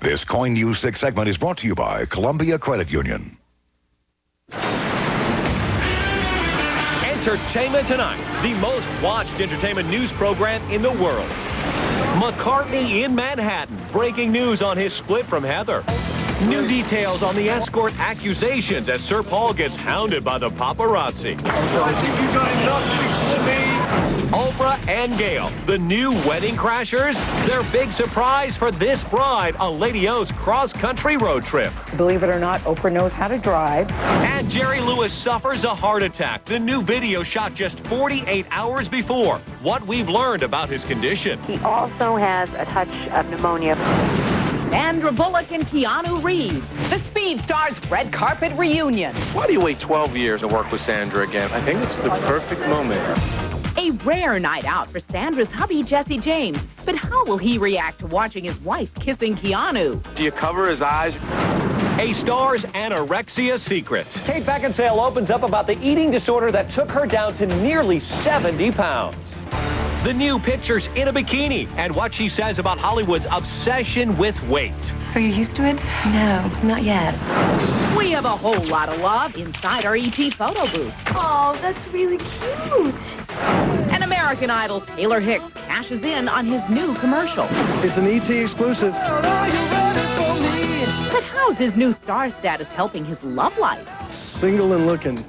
This KOIN News 6 segment is brought to you by Columbia Credit Union. Entertainment Tonight, the most watched entertainment news program in the world. McCartney in Manhattan, breaking news on his split from Heather. New details on the escort accusations as Sir Paul gets hounded by the paparazzi. I think you're going nuts to me. Oprah and Gayle, the new wedding crashers, their big surprise for this bride on Lady O's cross-country road trip. Believe it or not, Oprah knows how to drive. And Jerry Lewis suffers a heart attack. The new video shot just 48 hours before. What we've learned about his condition. He also has a touch of pneumonia. Sandra Bullock and Keanu Reeves, the Speed Stars red carpet reunion. Why do you wait 12 years to work with Sandra again? I think it's the perfect moment. A rare night out for Sandra's hubby, Jesse James. But how will he react to watching his wife kissing Keanu? Do you cover his eyes? A star's anorexia secret. Kate Beckinsale opens up about the eating disorder that took her down to nearly 70 pounds. The new pictures in a bikini and what she says about Hollywood's obsession with weight. Are you used to it? No, not yet. We have a whole lot of love inside our ET photo booth. Oh, that's really cute. And American Idol Taylor Hicks cashes in on his new commercial. It's an ET exclusive. But how's his new star status helping his love life? Single and looking.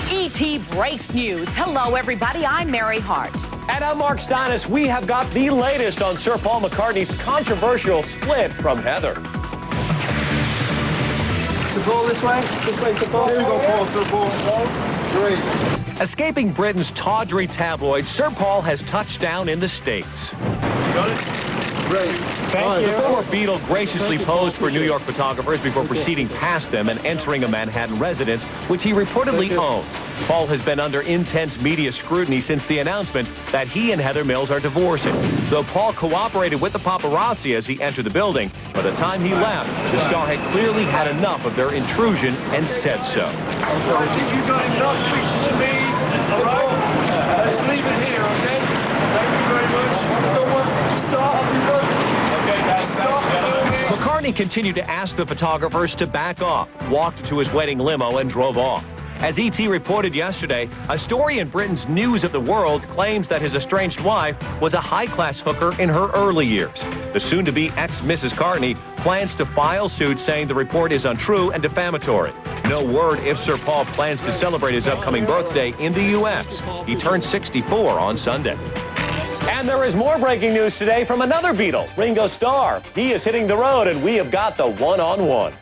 ET breaks news. Hello, everybody. I'm Mary Hart. And I'm Mark Steinis. We have got the latest on Sir Paul McCartney's controversial split from Heather. Sir Paul, this way? This way, Sir Paul. Here we go, Paul, Sir Paul. Great. Escaping Britain's tawdry tabloids, Sir Paul has touched down in the States. Got it? Great. Thank you. The former Beatle graciously posed for New York photographers before proceeding past them and entering a Manhattan residence, which he reportedly owned. Paul has been under intense media scrutiny since the announcement that he and Heather Mills are divorcing. Though Paul cooperated with the paparazzi as he entered the building, by the time he left, the star had clearly had enough of their intrusion and said so. I think you're going nuts to me. All right? Let's leave it here, okay? Thank you very much. Stop. Okay, guys. McCartney continued to ask the photographers to back off, walked to his wedding limo, and drove off. As ET reported yesterday, a story in Britain's News of the World claims that his estranged wife was a high-class hooker in her early years. The soon-to-be ex-Mrs. Cartney plans to file suit saying the report is untrue and defamatory. No word if Sir Paul plans to celebrate his upcoming birthday in the U.S. He turned 64 on Sunday. And there is more breaking news today from another Beatle, Ringo Starr. He is hitting the road, and we have got the one-on-one.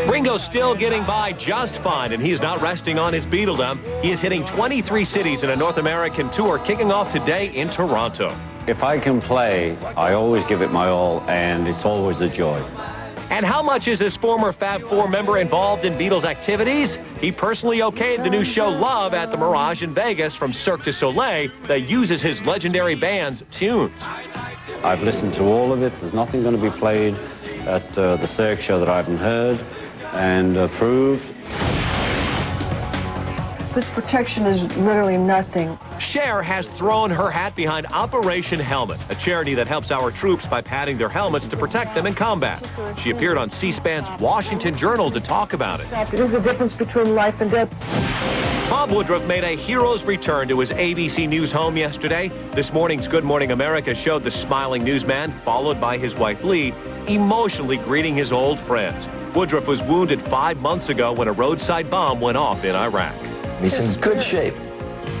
Ringo's still getting by just fine, and he's not resting on his Beatledom. He is hitting 23 cities in a North American tour, kicking off today in Toronto. If I can play, I always give it my all, and it's always a joy. And how much is this former Fab Four member involved in Beatles activities? He personally okayed the new show Love at the Mirage in Vegas from Cirque du Soleil that uses his legendary band's tunes. I've listened to all of it. There's nothing going to be played at the Cirque show that I haven't heard and approved. This protection is literally nothing. Cher has thrown her hat behind Operation Helmet, a charity that helps our troops by padding their helmets to protect them in combat. She appeared on C-SPAN's Washington Journal to talk about it. There's a difference between life and death. Bob Woodruff made a hero's return to his ABC News home yesterday. This morning's Good Morning America showed the smiling newsman, followed by his wife Lee, emotionally greeting his old friends. Woodruff was wounded 5 months ago when a roadside bomb went off in Iraq. He's in good shape.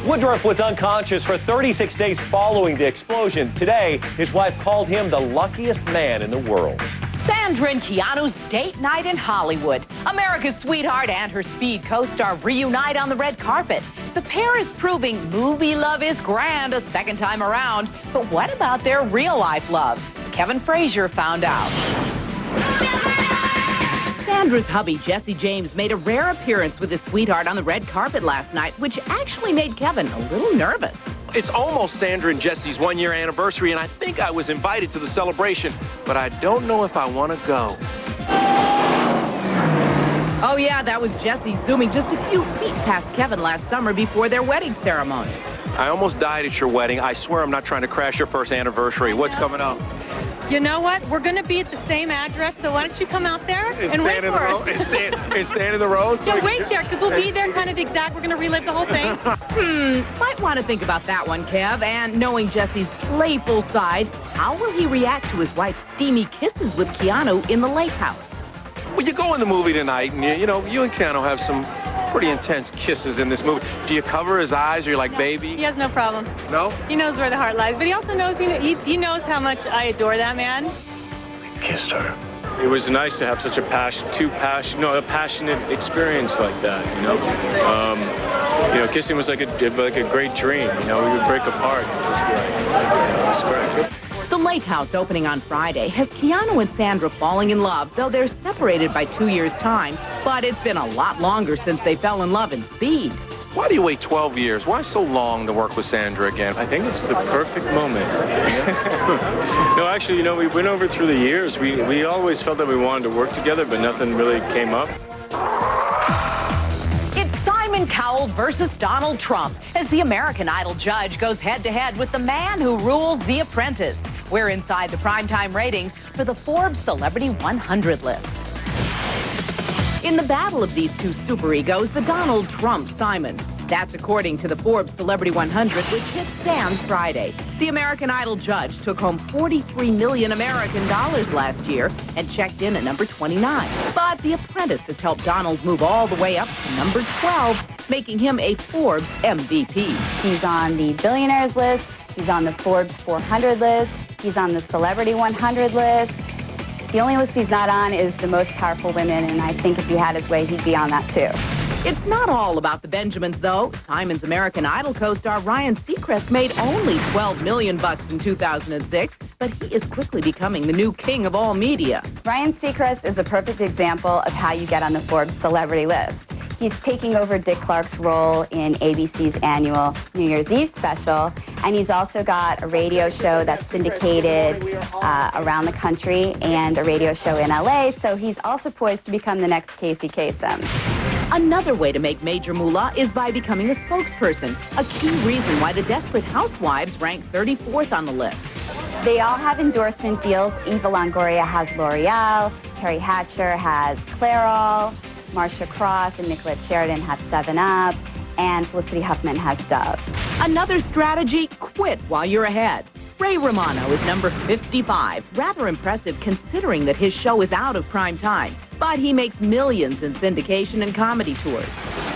Woodruff was unconscious for 36 days following the explosion. Today, his wife called him the luckiest man in the world. Sandra and Keanu's date night in Hollywood. America's sweetheart and her Speed co-star reunite on the red carpet. The pair is proving movie love is grand a second time around. But what about their real-life love? Kevin Frazier found out. Sandra's hubby, Jesse James, made a rare appearance with his sweetheart on the red carpet last night, which actually made Kevin a little nervous. It's almost Sandra and Jesse's one-year anniversary, and I think I was invited to the celebration, but I don't know if I want to go. Oh, yeah, that was Jesse zooming just a few feet past Kevin last summer before their wedding ceremony. I almost died at your wedding. I swear I'm not trying to crash your first anniversary. What's coming up? You know what? We're going to be at the same address, so why don't you come out there and wait for us? And stand in the road? Yeah, wait there, because we'll be there kind of exact. We're going to relive the whole thing. Might want to think about that one, Kev. And knowing Jesse's playful side, how will he react to his wife's steamy kisses with Keanu in the lake house? Well, you go in the movie tonight, and you and Keanu have some pretty intense kisses in this movie. Do you cover his eyes, or you're like, baby? He has no problem. No? He knows where the heart lies, but he also knows, he knows how much I adore that man. Kissed her. It was nice to have such a passionate experience like that, kissing was like a great dream. We would break apart. It was great. It was great. The Lake House opening on Friday has Keanu and Sandra falling in love, though they're separated by 2 years' time. But it's been a lot longer since they fell in love in Speed. Why do you wait 12 years? Why so long to work with Sandra again? I think it's the perfect moment. No, actually, we went over through the years. We always felt that we wanted to work together, but nothing really came up. It's Simon Cowell versus Donald Trump as the American Idol judge goes head-to-head with the man who rules The Apprentice. We're inside the primetime ratings for the Forbes Celebrity 100 list. In the battle of these two superegos, the Donald Trump Simon. That's according to the Forbes Celebrity 100, which hit stands Friday. The American Idol judge took home $43 million American dollars last year and checked in at number 29. But The Apprentice has helped Donald move all the way up to number 12, making him a Forbes MVP. He's on the billionaires list. He's on the Forbes 400 list. He's on the Celebrity 100 list. The only list he's not on is the most powerful women, and I think if he had his way, he'd be on that too. It's not all about the Benjamins, though. Simon's American Idol co-star Ryan Seacrest made only $12 million in 2006, but he is quickly becoming the new king of all media. Ryan Seacrest is a perfect example of how you get on the Forbes celebrity list. He's taking over Dick Clark's role in ABC's annual New Year's Eve special, and he's also got a radio show that's syndicated around the country and a radio show in LA, so he's also poised to become the next Casey Kasem. Another way to make major moolah is by becoming a spokesperson, a key reason why the Desperate Housewives rank 34th on the list. They all have endorsement deals. Eva Longoria has L'Oreal, Terry Hatcher has Clairol, Marcia Cross and Nicolette Sheridan have 7-Up, and Felicity Huffman has Dove. Another strategy, quit while you're ahead. Ray Romano is number 55. Rather impressive considering that his show is out of prime time. But he makes millions in syndication and comedy tours.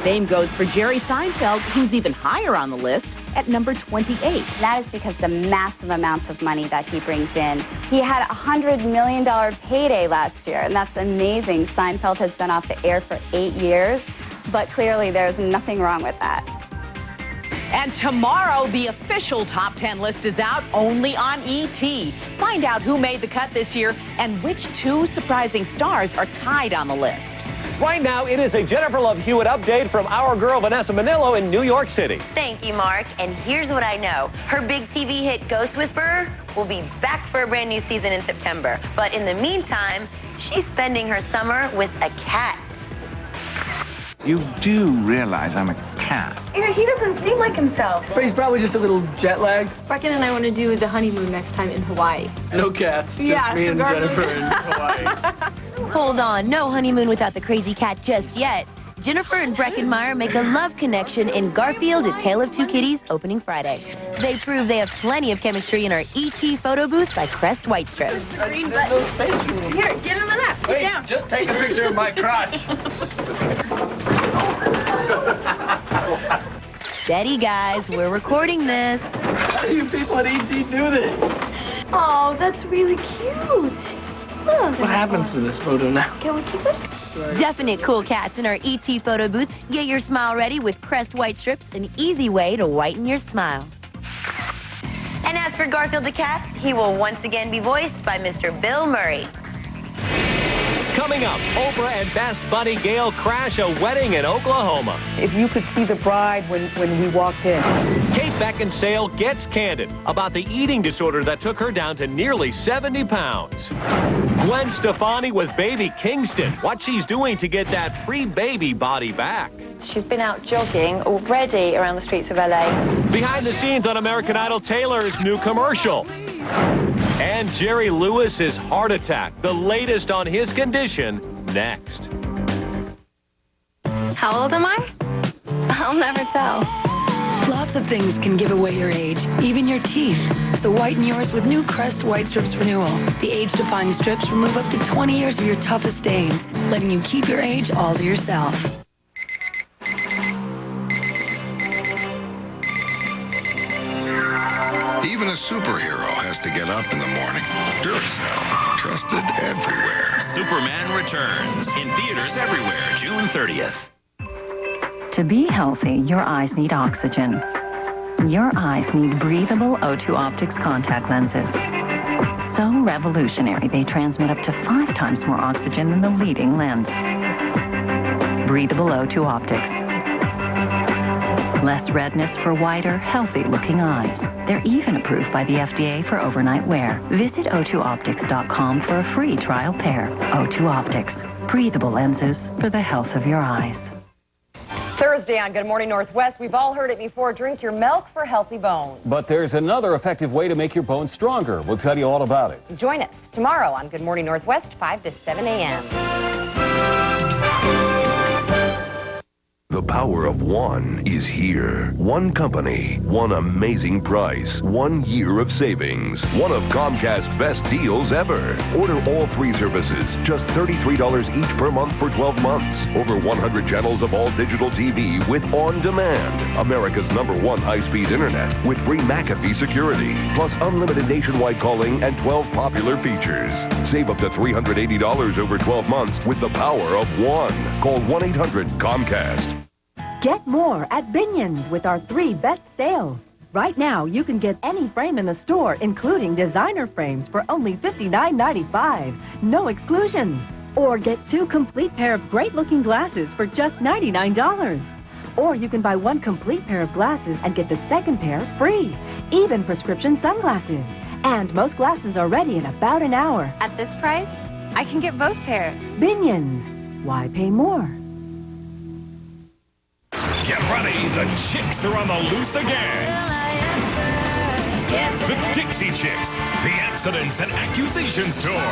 Same goes for Jerry Seinfeld, who's even higher on the list at number 28. That is because the massive amounts of money that he brings in. He had a $100 million payday last year, and that's amazing. Seinfeld has been off the air for 8 years, but clearly there's nothing wrong with that. And tomorrow, the official top 10 list is out only on ET. Find out who made the cut this year and which two surprising stars are tied on the list. Right now, it is a Jennifer Love Hewitt update from our girl Vanessa Manillo in New York City. Thank you, Mark. And here's what I know. Her big TV hit, Ghost Whisperer, will be back for a brand new season in September. But in the meantime, she's spending her summer with a cat. You do realize I'm a cat. He doesn't seem like himself. But he's probably just a little jet lagged. Brecken and I want to do the honeymoon next time in Hawaii. No cats, just me and Jennifer in Hawaii. Hold on, no honeymoon without the crazy cat just yet. Jennifer and Breckenmeyer make a love connection in Garfield, A Tale of Two Kitties, opening Friday. They prove they have plenty of chemistry in our ET photo booth by Crest White Strips. Green button. Here, get on the left. Sit down. Just take a picture of my crotch. Steady, guys. We're recording this. How do you people at ET do this? Oh, that's really cute. Look. What happens to this photo now? Can we keep it? Definite cool cats in our ET photo booth. Get your smile ready with Crest White Strips, an easy way to whiten your smile. And as for Garfield the cat, he will once again be voiced by Mr. Bill Murray. Coming up, Oprah and Best Buddy Gail crash a wedding in Oklahoma. If you could see the bride when we walked in. Kate Beckinsale gets candid about the eating disorder that took her down to nearly 70 pounds. Gwen Stefani with baby Kingston. What she's doing to get that pre-baby body back. She's been out jogging already around the streets of LA. Behind the scenes on American Idol, Taylor's new commercial. And Jerry Lewis's heart attack. The latest on his condition next. How old am I? I'll never tell. Lots of things can give away your age, even your teeth. So whiten yours with new Crest White Strips Renewal. The age-defying strips remove up to 20 years of your toughest stains, letting you keep your age all to yourself. Even a superhero has to get up in the morning. Duracell, trusted everywhere. Superman returns in theaters everywhere, June 30th. To be healthy, your eyes need oxygen. Your eyes need breathable O2 Optics contact lenses. So revolutionary, they transmit up to 5 times more oxygen than the leading lens. Breathable O2 Optics. Less redness for whiter, healthy-looking eyes. They're even approved by the FDA for overnight wear. Visit O2optics.com for a free trial pair. O2 Optics. Breathable lenses for the health of your eyes. Thursday on Good Morning Northwest, we've all heard it before. Drink your milk for healthy bones. But there's another effective way to make your bones stronger. We'll tell you all about it. Join us tomorrow on Good Morning Northwest, 5 to 7 a.m. The power of one is here. One company, one amazing price, 1 year of savings. One of Comcast's best deals ever. Order all 3 services, just $33 each per month for 12 months. Over 100 channels of all digital TV with On Demand. America's #1 high-speed internet with free McAfee security, plus unlimited nationwide calling and 12 popular features. Save up to $380 over 12 months with the power of one. Call 1-800-COMCAST. Get more at Binion's with our 3 best sales. Right now, you can get any frame in the store, including designer frames, for only $59.95. No exclusions. Or get 2 complete pair of great-looking glasses for just $99. Or you can buy 1 complete pair of glasses and get the second pair free. Even prescription sunglasses. And most glasses are ready in about an hour. At this price, I can get both pairs. Binion's. Why pay more? Get ready, the chicks are on the loose again. The Dixie Chicks, the Accidents and Accusations Tour.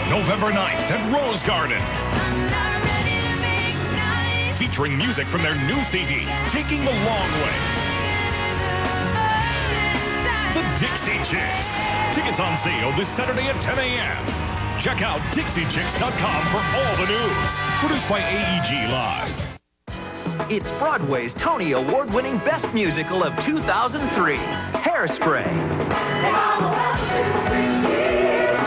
November 9th at Rose Garden. Featuring music from their new CD, Taking the Long Way. The Dixie Chicks. Tickets on sale this Saturday at 10 a.m. Check out DixieChicks.com for all the news. Produced by AEG Live. It's Broadway's Tony Award-winning Best Musical of 2003, Hairspray.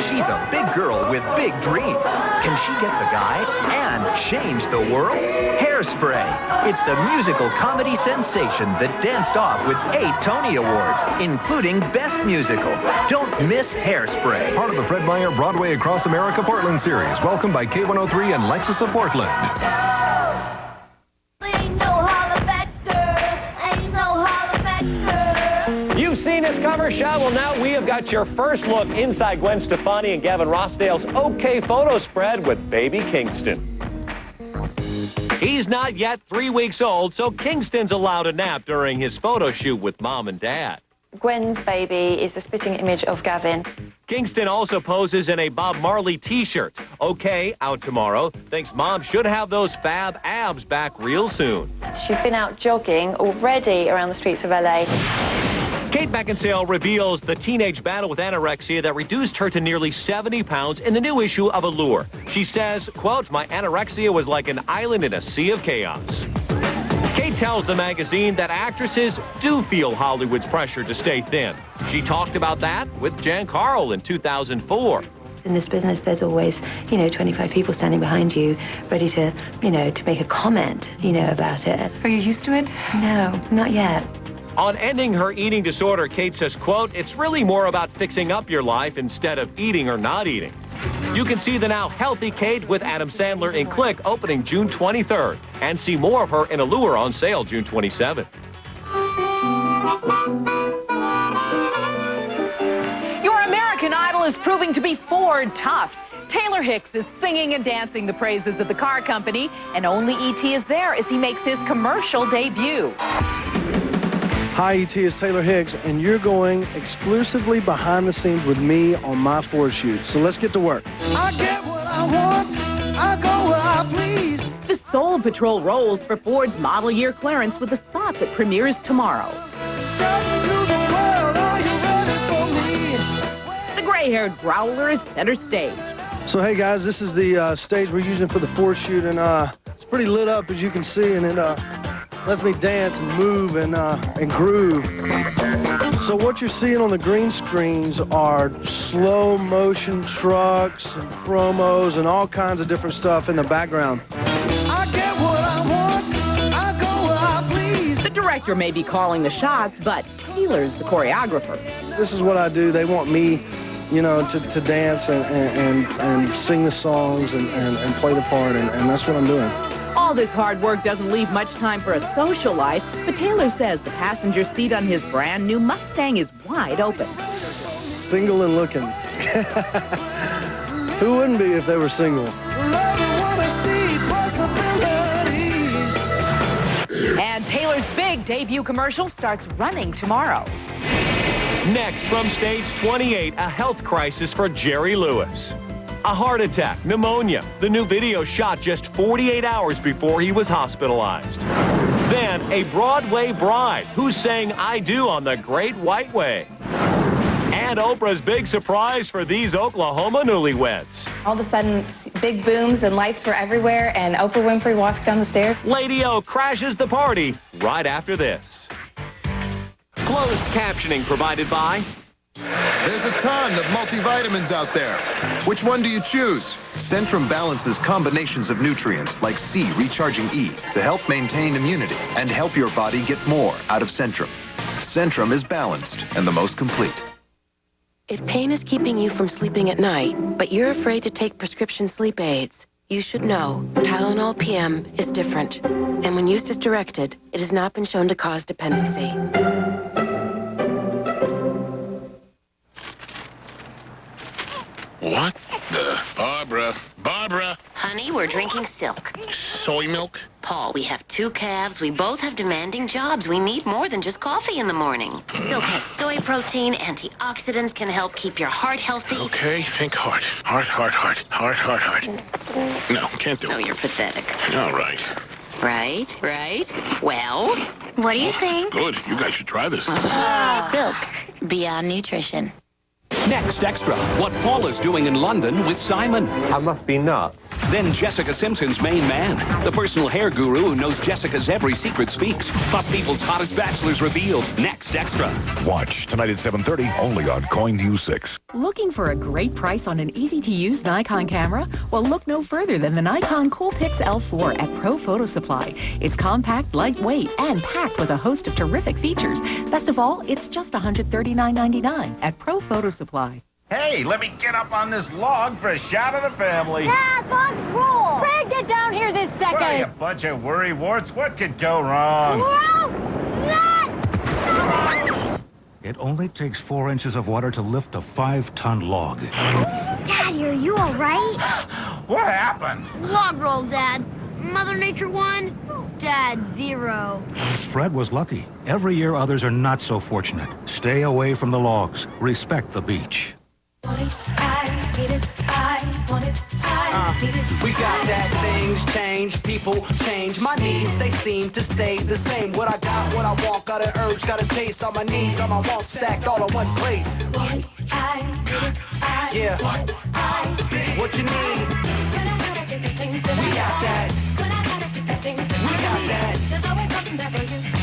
She's a big girl with big dreams. Can she get the guy and change the world? Hairspray. It's the musical comedy sensation that danced off with 8 Tony Awards, including Best Musical. Don't miss Hairspray. Part of the Fred Meyer Broadway Across America Portland series. Welcome by K103 and Lexus of Portland. You've seen this cover shot. Well, now we have got your first look inside Gwen Stefani and Gavin Rossdale's OK Photo spread with baby Kingston. He's not yet 3 weeks old, so Kingston's allowed a nap during his photo shoot with Mom and Dad. Gwen's baby is the spitting image of Gavin. Kingston also poses in a Bob Marley t-shirt. OK, out tomorrow. Thinks Mom should have those fab abs back real soon. She's been out jogging already around the streets of LA. Kate Beckinsale reveals the teenage battle with anorexia that reduced her to nearly 70 pounds in the new issue of Allure. She says, quote, "My anorexia was like an island in a sea of chaos." Kate tells the magazine that actresses do feel Hollywood's pressure to stay thin. She talked about that with Jan Carl in 2004. In this business, there's always, 25 people standing behind you, ready to, to make a comment, about it. Are you used to it? No, not yet. On ending her eating disorder, Kate says, quote, "It's really more about fixing up your life instead of eating or not eating." You can see the now healthy Kate with Adam Sandler in Click opening June 23rd. And see more of her in Allure on sale June 27th. Your American Idol is proving to be Ford tough. Taylor Hicks is singing and dancing the praises of the car company, and only E.T. is there as he makes his commercial debut. Hi, E.T. It's Taylor Hicks, and you're going exclusively behind the scenes with me on my Ford shoot. So let's get to work. I get what I want, I go where I please. The Soul Patrol rolls for Ford's model year clearance with a spot that premieres tomorrow. The gray-haired growler is center stage. So hey guys, this is the stage we're using for the Ford shoot, and it's pretty lit up as you can see, and it lets me dance and move and groove. So what you're seeing on the green screens are slow motion trucks and promos and all kinds of different stuff in the background. I get what I want, I go where I please. The director may be calling the shots, but Taylor's the choreographer. This is what I do. They want me, you know, to dance and sing the songs and play the part, and that's what I'm doing. All this hard work doesn't leave much time for a social life, but Taylor says the passenger seat on his brand new Mustang is wide open. Single and looking. Who wouldn't be if they were single? And Taylor's big debut commercial starts running tomorrow. Next, from stage 28, a health crisis for Jerry Lewis. A heart attack, pneumonia. The new video shot just 48 hours before he was hospitalized. Then, a Broadway bride who's saying I do on the Great White Way. And Oprah's big surprise for these Oklahoma newlyweds. All of a sudden, big booms and lights were everywhere, and Oprah Winfrey walks down the stairs. Lady O crashes the party right after this. Closed captioning provided by... There's a ton of multivitamins out there. Which one do you choose? Centrum balances combinations of nutrients like C recharging E to help maintain immunity and help your body get more out of Centrum. Centrum is balanced and the most complete. If pain is keeping you from sleeping at night, but you're afraid to take prescription sleep aids, you should know Tylenol PM is different. And when used as directed, it has not been shown to cause dependency. What the? Barbara. Honey, we're drinking Silk. Soy milk? Paul, we have 2 calves. We both have demanding jobs. We need more than just coffee in the morning. Silk has soy protein, antioxidants, can help keep your heart healthy. Okay, think heart. Heart. No, can't do it. Oh, you're pathetic. All right. Right. Well, what do you think? Good. You guys should try this. Silk, beyond nutrition. Next Extra, what Paul is doing in London with Simon. I must be nuts. Then Jessica Simpson's main man, the personal hair guru who knows Jessica's every secret speaks. Plus people's hottest bachelors revealed. Next Extra. Watch tonight at 7:30 only on Coin News 6. Looking for a great price on an easy-to-use Nikon camera? Well, look no further than the Nikon Coolpix L4 at Pro Photo Supply. It's compact, lightweight, and packed with a host of terrific features. Best of all, it's just $139.99 at Pro Photo Supply. Hey, let me get up on this log for a shot of the family. Dad, logs rule. Craig, get down here this second. What are you, a bunch of worrywarts? What could go wrong? It only takes 4 inches of water to lift a 5-ton log. Daddy, are you all right? What happened? Log roll, Dad. Mother Nature won. Dad, 0. Fred was lucky. Every year others are not so fortunate. Stay away from the logs. Respect the beach. We got that things change, people change. My needs, they seem to stay the same. What I got, what I want, got an urge, got a taste. On my knees, on my wants stacked all in one place. Yeah. What you need? We got that. We got that.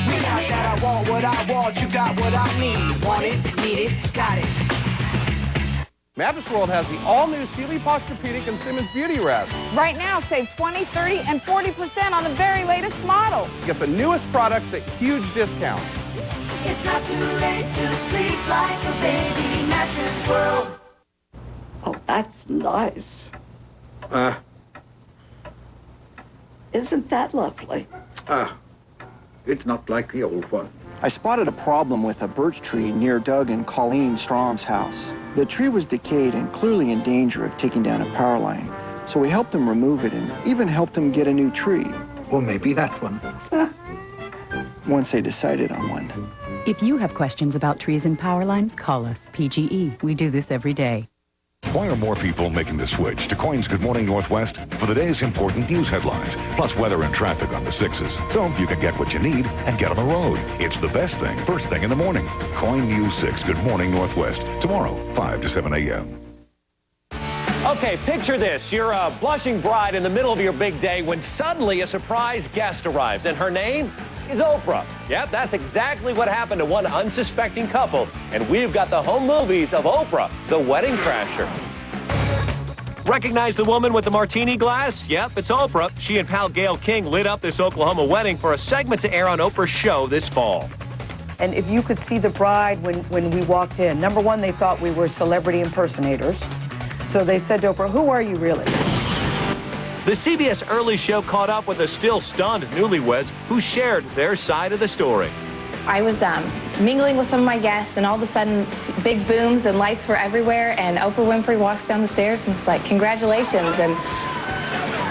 We got that. I want what I want, you got what I need. Want it, need it, got it. Mattress World has the all-new Sealy Posturepedic and Simmons Beauty Rest. Right now, save 20, 30, and 40% on the very latest model. Get the newest products at huge discounts. It's not too late to sleep like a baby. Mattress World. Oh, that's nice. Isn't that lovely? It's not like the old one. I spotted a problem with a birch tree near Doug and Colleen Strom's house. The tree was decayed and clearly in danger of taking down a power line. So we helped them remove it and even helped them get a new tree. Well, maybe that one. Once they decided on one. If you have questions about trees and power lines, call us, PGE. We do this every day. Why are more people making the switch to Coin's Good Morning Northwest for the day's important news headlines, plus weather and traffic on the 6s, so you can get what you need and get on the road. It's the best thing, first thing in the morning. Coin News 6, Good Morning Northwest, tomorrow, 5 to 7 a.m. Okay, picture this. You're a blushing bride in the middle of your big day when suddenly a surprise guest arrives, and her name is Oprah. Yep, that's exactly what happened to one unsuspecting couple, and we've got the home movies of Oprah, the wedding crasher. Recognize the woman with the martini glass? Yep, it's Oprah. She and pal Gayle King lit up this Oklahoma wedding for a segment to air on Oprah's show this fall. And if you could see the bride when we walked in, number one, they thought we were celebrity impersonators. So they said to Oprah, "Who are you really?" The CBS Early Show caught up with the still stunned newlyweds who shared their side of the story. I was mingling with some of my guests, and all of a sudden, big booms and lights were everywhere, and Oprah Winfrey walks down the stairs and it's like, "Congratulations." And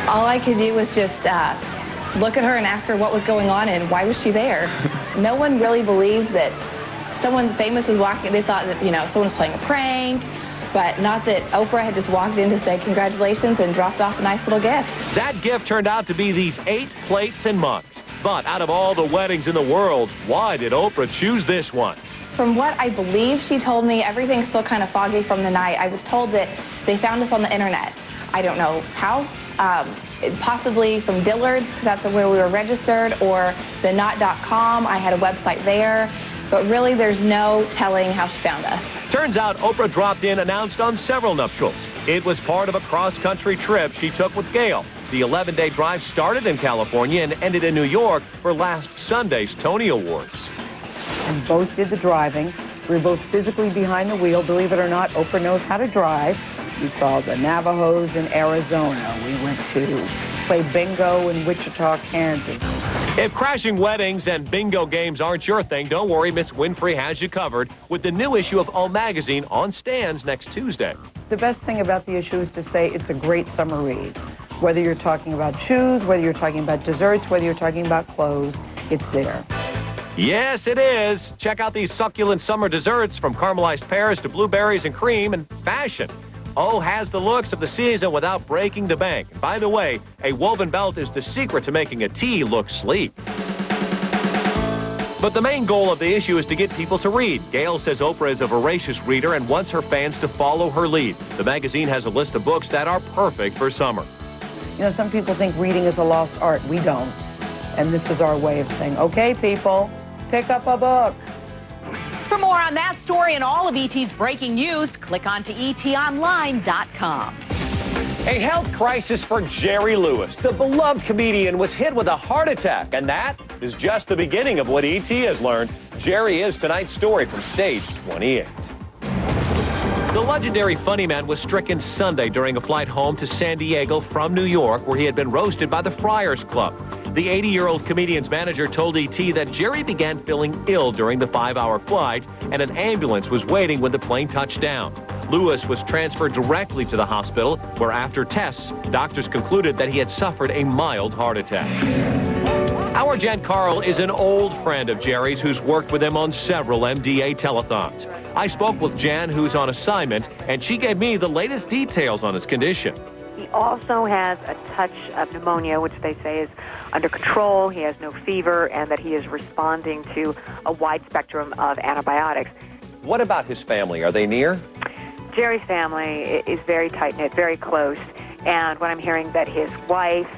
all I could do was just look at her and ask her what was going on and why was she there. No one really believed that someone famous was walking. They thought that, someone was playing a prank. But not that Oprah had just walked in to say congratulations and dropped off a nice little gift. That gift turned out to be these 8 plates and mugs. But out of all the weddings in the world, why did Oprah choose this one? From what I believe she told me, everything's still kind of foggy from the night. I was told that they found us on the internet. I don't know how. Possibly from Dillard's, because that's where we were registered, or the Knot.com. I had a website there. But really, there's no telling how she found us. Turns out Oprah dropped in announced on several nuptials. It was part of a cross-country trip she took with Gayle. The 11-day drive started in California and ended in New York for last Sunday's Tony Awards. And both did the driving. We were both physically behind the wheel. Believe it or not, Oprah knows how to drive. We saw the Navajos in Arizona. We went to play bingo in Wichita, Kansas. If crashing weddings and bingo games aren't your thing, don't worry, Miss Winfrey has you covered with the new issue of O Magazine on stands next Tuesday. The best thing about the issue is to say it's a great summer read. Whether you're talking about shoes, whether you're talking about desserts, whether you're talking about clothes, it's there. Yes, it is. Check out these succulent summer desserts, from caramelized pears to blueberries and cream, and fashion. O has the looks of the season without breaking the bank. And by the way, a woven belt is the secret to making a tea look sleek. But the main goal of the issue is to get people to read. Gayle says Oprah is a voracious reader and wants her fans to follow her lead. The magazine has a list of books that are perfect for summer. Some people think reading is a lost art. We don't. And this is our way of saying, okay, people, pick up a book. For more on that story and all of ET's breaking news, click on to etonline.com. A health crisis for Jerry Lewis. The beloved comedian was hit with a heart attack, and that is just the beginning of what ET has learned. Jerry is tonight's story from stage 28. The legendary funny man was stricken Sunday during a flight home to San Diego from New York, where he had been roasted by the Friars Club. The 80-year-old comedian's manager told ET that Jerry began feeling ill during the 5-hour flight, and an ambulance was waiting when the plane touched down. Lewis was transferred directly to the hospital, where after tests, doctors concluded that he had suffered a mild heart attack. Our Jen Carl is an old friend of Jerry's who's worked with him on several MDA telethons. I spoke with Jen, who's on assignment, and she gave me the latest details on his condition. He also has a touch of pneumonia, which they say is under control. He has no fever, and that he is responding to a wide spectrum of antibiotics. What about his family? Are they near? Jerry's family is very tight-knit, very close. And what I'm hearing that his wife,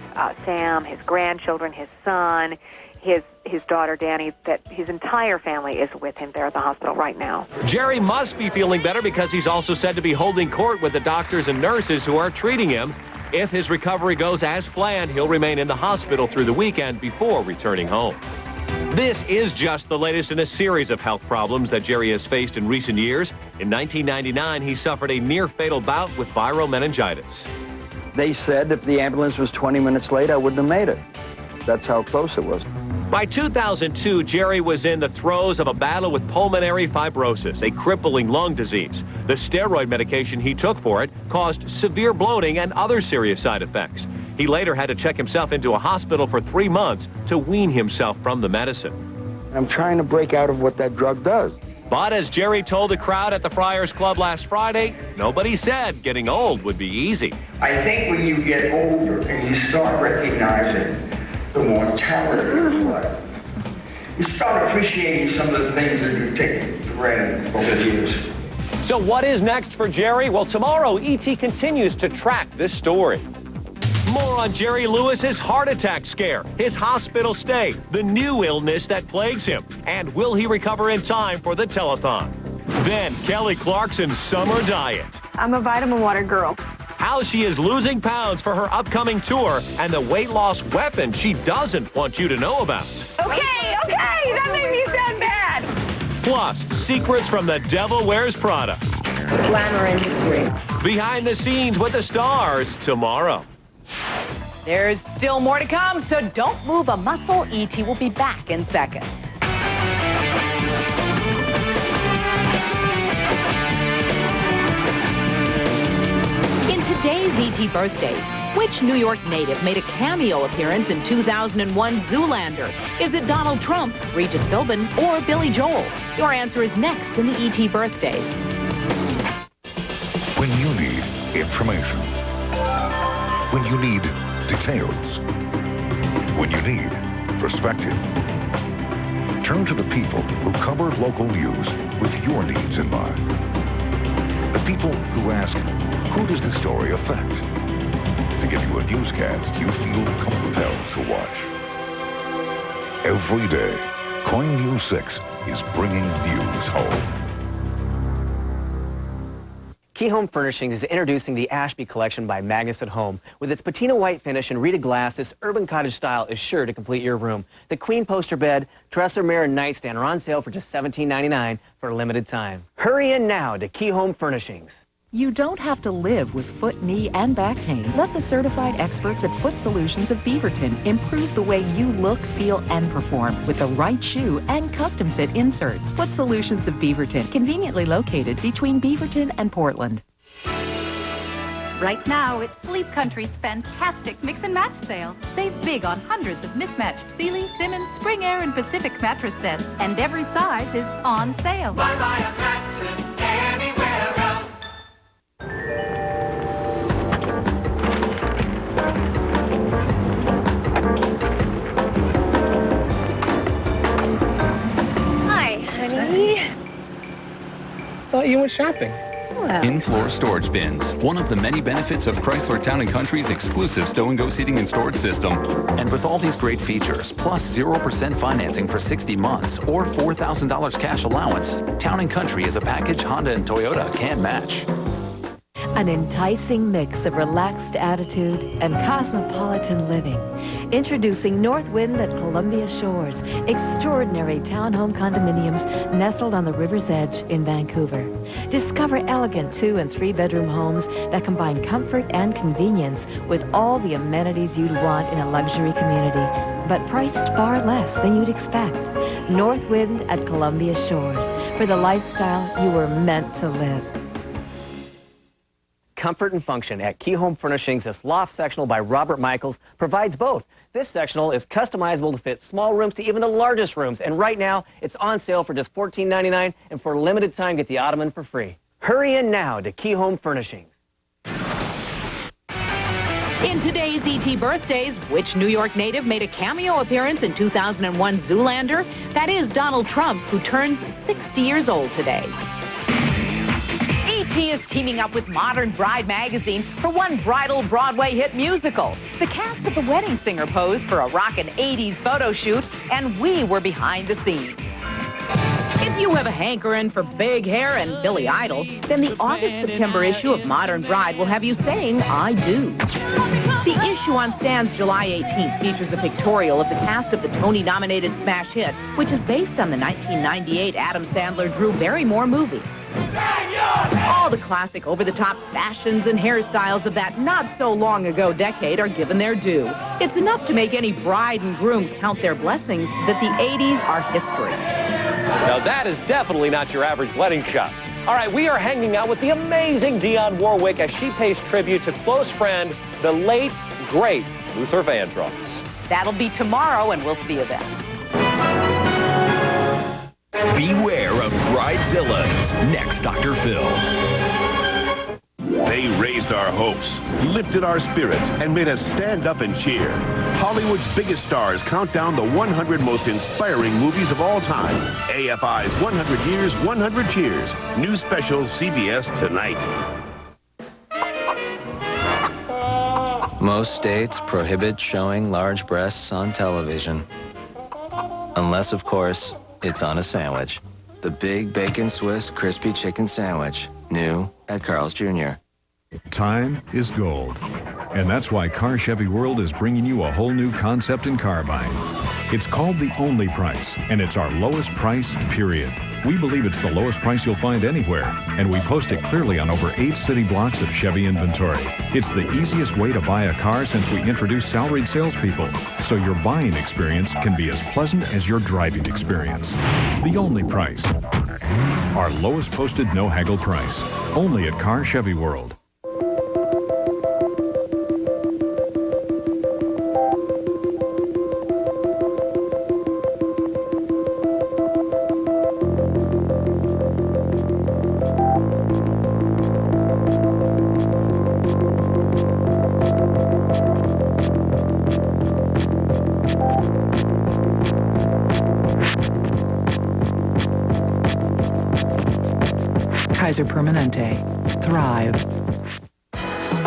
Sam, his grandchildren, his son, his daughter, Danny, that his entire family is with him there at the hospital right now. Jerry must be feeling better because he's also said to be holding court with the doctors and nurses who are treating him. If his recovery goes as planned, he'll remain in the hospital through the weekend before returning home. This is just the latest in a series of health problems that Jerry has faced in recent years. In 1999, he suffered a near-fatal bout with viral meningitis. They said if the ambulance was 20 minutes late, I wouldn't have made it. That's how close it was. By 2002, Jerry was in the throes of a battle with pulmonary fibrosis, a crippling lung disease. The steroid medication he took for it caused severe bloating and other serious side effects. He later had to check himself into a hospital for 3 months to wean himself from the medicine. I'm trying to break out of what that drug does. But as Jerry told the crowd at the Friars Club last Friday, nobody said getting old would be easy. I think when you get older and you start recognizing the mortality of life, you start appreciating some of the things that you've taken for granted over the years. So what is next for Jerry? Well, tomorrow, E.T. continues to track this story. More on Jerry Lewis's heart attack scare, his hospital stay, the new illness that plagues him, and will he recover in time for the telethon? Then, Kelly Clarkson's summer diet. I'm a vitamin water girl. How she is losing pounds for her upcoming tour, and the weight loss weapon she doesn't want you to know about. Okay, that made me sound bad. Plus, secrets from The Devil Wears Prada. Glamour industry. Behind the scenes with the stars tomorrow. There's still more to come, so don't move a muscle. E.T. will be back in seconds. In today's E.T. birthdays, which New York native made a cameo appearance in 2001 Zoolander? Is it Donald Trump, Regis Philbin, or Billy Joel? Your answer is next in the E.T. birthdays. When you need information. When you need details. When you need perspective. Turn to the people who cover local news with your needs in mind. The people who ask, who does this story affect? To give you a newscast you feel compelled to watch. Every day, KOIN News 6 is bringing news home. Key Home Furnishings is introducing the Ashby Collection by Magnus at Home. With its patina white finish and Rita glass, this urban cottage style is sure to complete your room. The queen poster bed, dresser, mirror, and nightstand are on sale for just $17.99 for a limited time. Hurry in now to Key Home Furnishings. You don't have to live with foot, knee, and back pain. Let the certified experts at Foot Solutions of Beaverton improve the way you look, feel, and perform with the right shoe and custom fit inserts. Foot Solutions of Beaverton, conveniently located between Beaverton and Portland. Right now, it's Sleep Country's fantastic mix and match sale. Save big on hundreds of mismatched Sealy, Simmons, Spring Air, and Pacific mattress sets, and every size is on sale. Why buy a mattress anywhere else? Hi, honey. Thought you went shopping. In-floor storage bins, one of the many benefits of Chrysler Town & Country's exclusive stow-and-go seating and storage system. And with all these great features, plus 0% financing for 60 months or $4,000 cash allowance, Town & Country is a package Honda and Toyota can't match. An enticing mix of relaxed attitude and cosmopolitan living. Introducing Northwind at Columbia Shores, extraordinary townhome condominiums nestled on the river's edge in Vancouver. Discover elegant 2- and 3-bedroom homes that combine comfort and convenience with all the amenities you'd want in a luxury community, but priced far less than you'd expect. Northwind at Columbia Shores, for the lifestyle you were meant to live. Comfort and function at Key Home Furnishings. This loft sectional by Robert Michaels provides both. This sectional is customizable to fit small rooms to even the largest rooms. And right now, it's on sale for just $14.99. And for a limited time, get the ottoman for free. Hurry in now to Key Home Furnishings. In today's E.T. birthdays, which New York native made a cameo appearance in 2001 Zoolander? That is Donald Trump, who turns 60 years old today. E.T. is teaming up with Modern Bride magazine for one bridal Broadway hit musical. The cast of The Wedding Singer posed for a rockin' 80s photo shoot, and we were behind the scenes. If you have a hankering for big hair and Billy Idol, then the August-September issue of Modern Bride will have you saying, I do. The issue on stands July 18th features a pictorial of the cast of the Tony-nominated smash hit, which is based on the 1998 Adam Sandler Drew Barrymore movie. All the classic over-the-top fashions and hairstyles of that not-so-long-ago decade are given their due. It's enough to make any bride and groom count their blessings that the 80s are history. Now, that is definitely not your average wedding shot. All right, we are hanging out with the amazing Dionne Warwick as she pays tribute to close friend, the late, great Luther Vandross. That'll be tomorrow, and we'll see you then. Beware of Bridezillas. Next, Dr. Phil. They raised our hopes, lifted our spirits, and made us stand up and cheer. Hollywood's biggest stars count down the 100 most inspiring movies of all time. AFI's 100 Years, 100 Cheers. New special, CBS tonight. Most states prohibit showing large breasts on television. Unless, of course, it's on a sandwich. The Big Bacon Swiss Crispy Chicken Sandwich. New at Carl's Jr. Time is gold. And that's why Car Chevy World is bringing you a whole new concept in car buying. It's called The Only Price, and it's our lowest price, period. We believe it's the lowest price you'll find anywhere, and we post it clearly on over 8 city blocks of Chevy inventory. It's the easiest way to buy a car since we introduced salaried salespeople, so your buying experience can be as pleasant as your driving experience. The Only Price. Our lowest posted no-haggle price. Only at Car Chevy World. Kaiser Permanente. Thrive.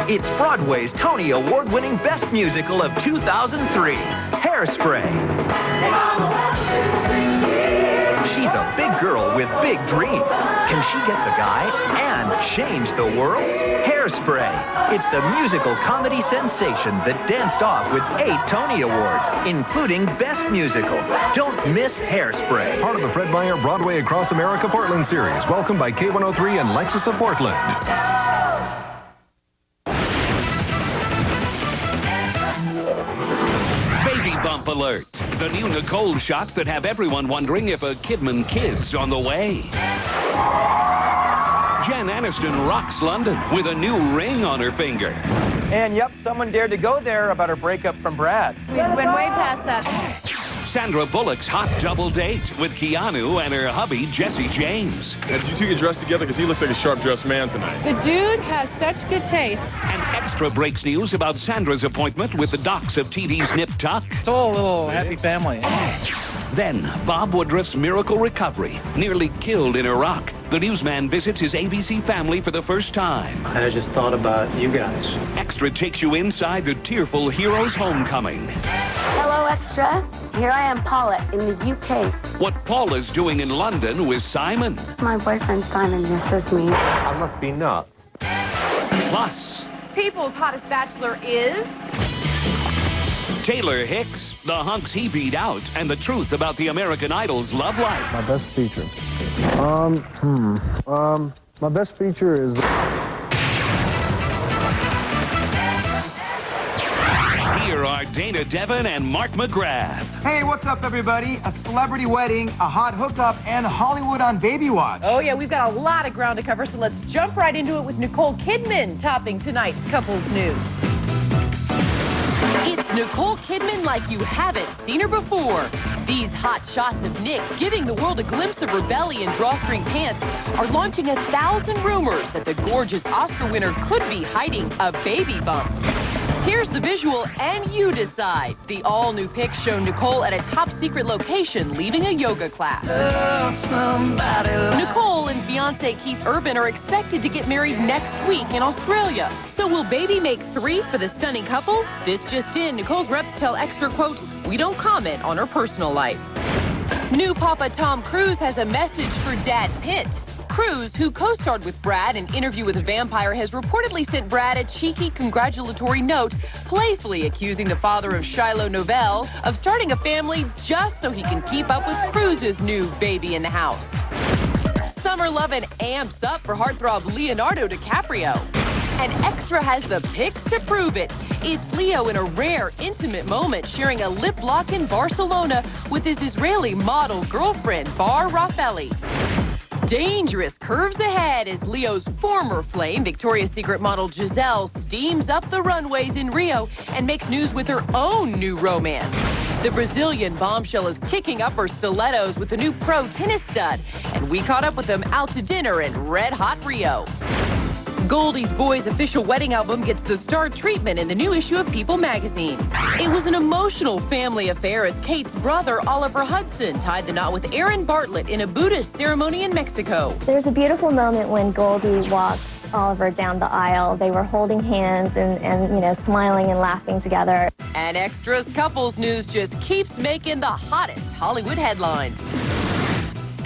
It's Broadway's Tony Award-winning Best Musical of 2003, Hairspray. She's a big girl with big dreams. Can she get the guy and change the world? Hairspray. It's the musical comedy sensation that danced off with 8 Tony Awards, including Best Musical. Don't miss Hairspray. Part of the Fred Meyer Broadway Across America Portland series. Welcome by K103 and Lexus of Portland. Baby bump alert. The new Nicole shots that have everyone wondering if a Kidman kiss on the way. Jen Aniston rocks London with a new ring on her finger. And yep, someone dared to go there about her breakup from Brad. We went way past that. Sandra Bullock's hot double date with Keanu and her hubby, Jesse James. As you two get dressed together, because he looks like a sharp-dressed man tonight. The dude has such good taste. And extra breaks news about Sandra's appointment with the docs of TV's Nip Tuck. It's all a little happy family. Then, Bob Woodruff's miracle recovery, nearly killed in Iraq. The newsman visits his ABC family for the first time. And I just thought about you guys. Extra takes you inside the tearful hero's homecoming. Hello, Extra. Here I am, Paula, in the UK. What Paula's doing in London with Simon. My boyfriend Simon misses me. I must be nuts. Plus, People's hottest bachelor is... Taylor Hicks, the hunks he beat out, and the truth about the American Idol's love life. My best feature. My best feature is... Here are Dana Devon and Mark McGrath. Hey, what's up, everybody? A celebrity wedding, a hot hookup, and Hollywood on Baby Watch. Oh, yeah, we've got a lot of ground to cover, so let's jump right into it with Nicole Kidman topping tonight's couples news. It's Nicole Kidman like you haven't seen her before. These hot shots of Nick giving the world a glimpse of her belly and drawstring pants are launching 1,000 rumors that the gorgeous Oscar winner could be hiding a baby bump. Here's the visual, and you decide. The all-new pics show Nicole at a top-secret location leaving a yoga class. Nicole and fiancé Keith Urban are expected to get married next week in Australia. So will baby make 3 for the stunning couple? This just in, Nicole's reps tell Extra, quote, we don't comment on her personal life. New Papa Tom Cruise has a message for Dad Pitt. Cruise, who co-starred with Brad in Interview with a Vampire, has reportedly sent Brad a cheeky congratulatory note, playfully accusing the father of Shiloh Novell of starting a family just so he can keep up with Cruise's new baby in the house. Summer lovin' amps up for heartthrob Leonardo DiCaprio. And Extra has the pics to prove it. It's Leo in a rare, intimate moment sharing a lip lock in Barcelona with his Israeli model girlfriend, Bar Raffaeli. Dangerous curves ahead as Leo's former flame, Victoria's Secret model Giselle, steams up the runways in Rio and makes news with her own new romance. The Brazilian bombshell is kicking up her stilettos with the new pro tennis stud, and we caught up with them out to dinner in Red Hot Rio. Goldie's Boy's official wedding album gets the star treatment in the new issue of People magazine. It was an emotional family affair as Kate's brother, Oliver Hudson, tied the knot with Aaron Bartlett in a Buddhist ceremony in Mexico. There's a beautiful moment when Goldie walks Oliver down the aisle. They were holding hands and you know, smiling and laughing together. And Extra's couples news just keeps making the hottest Hollywood headlines.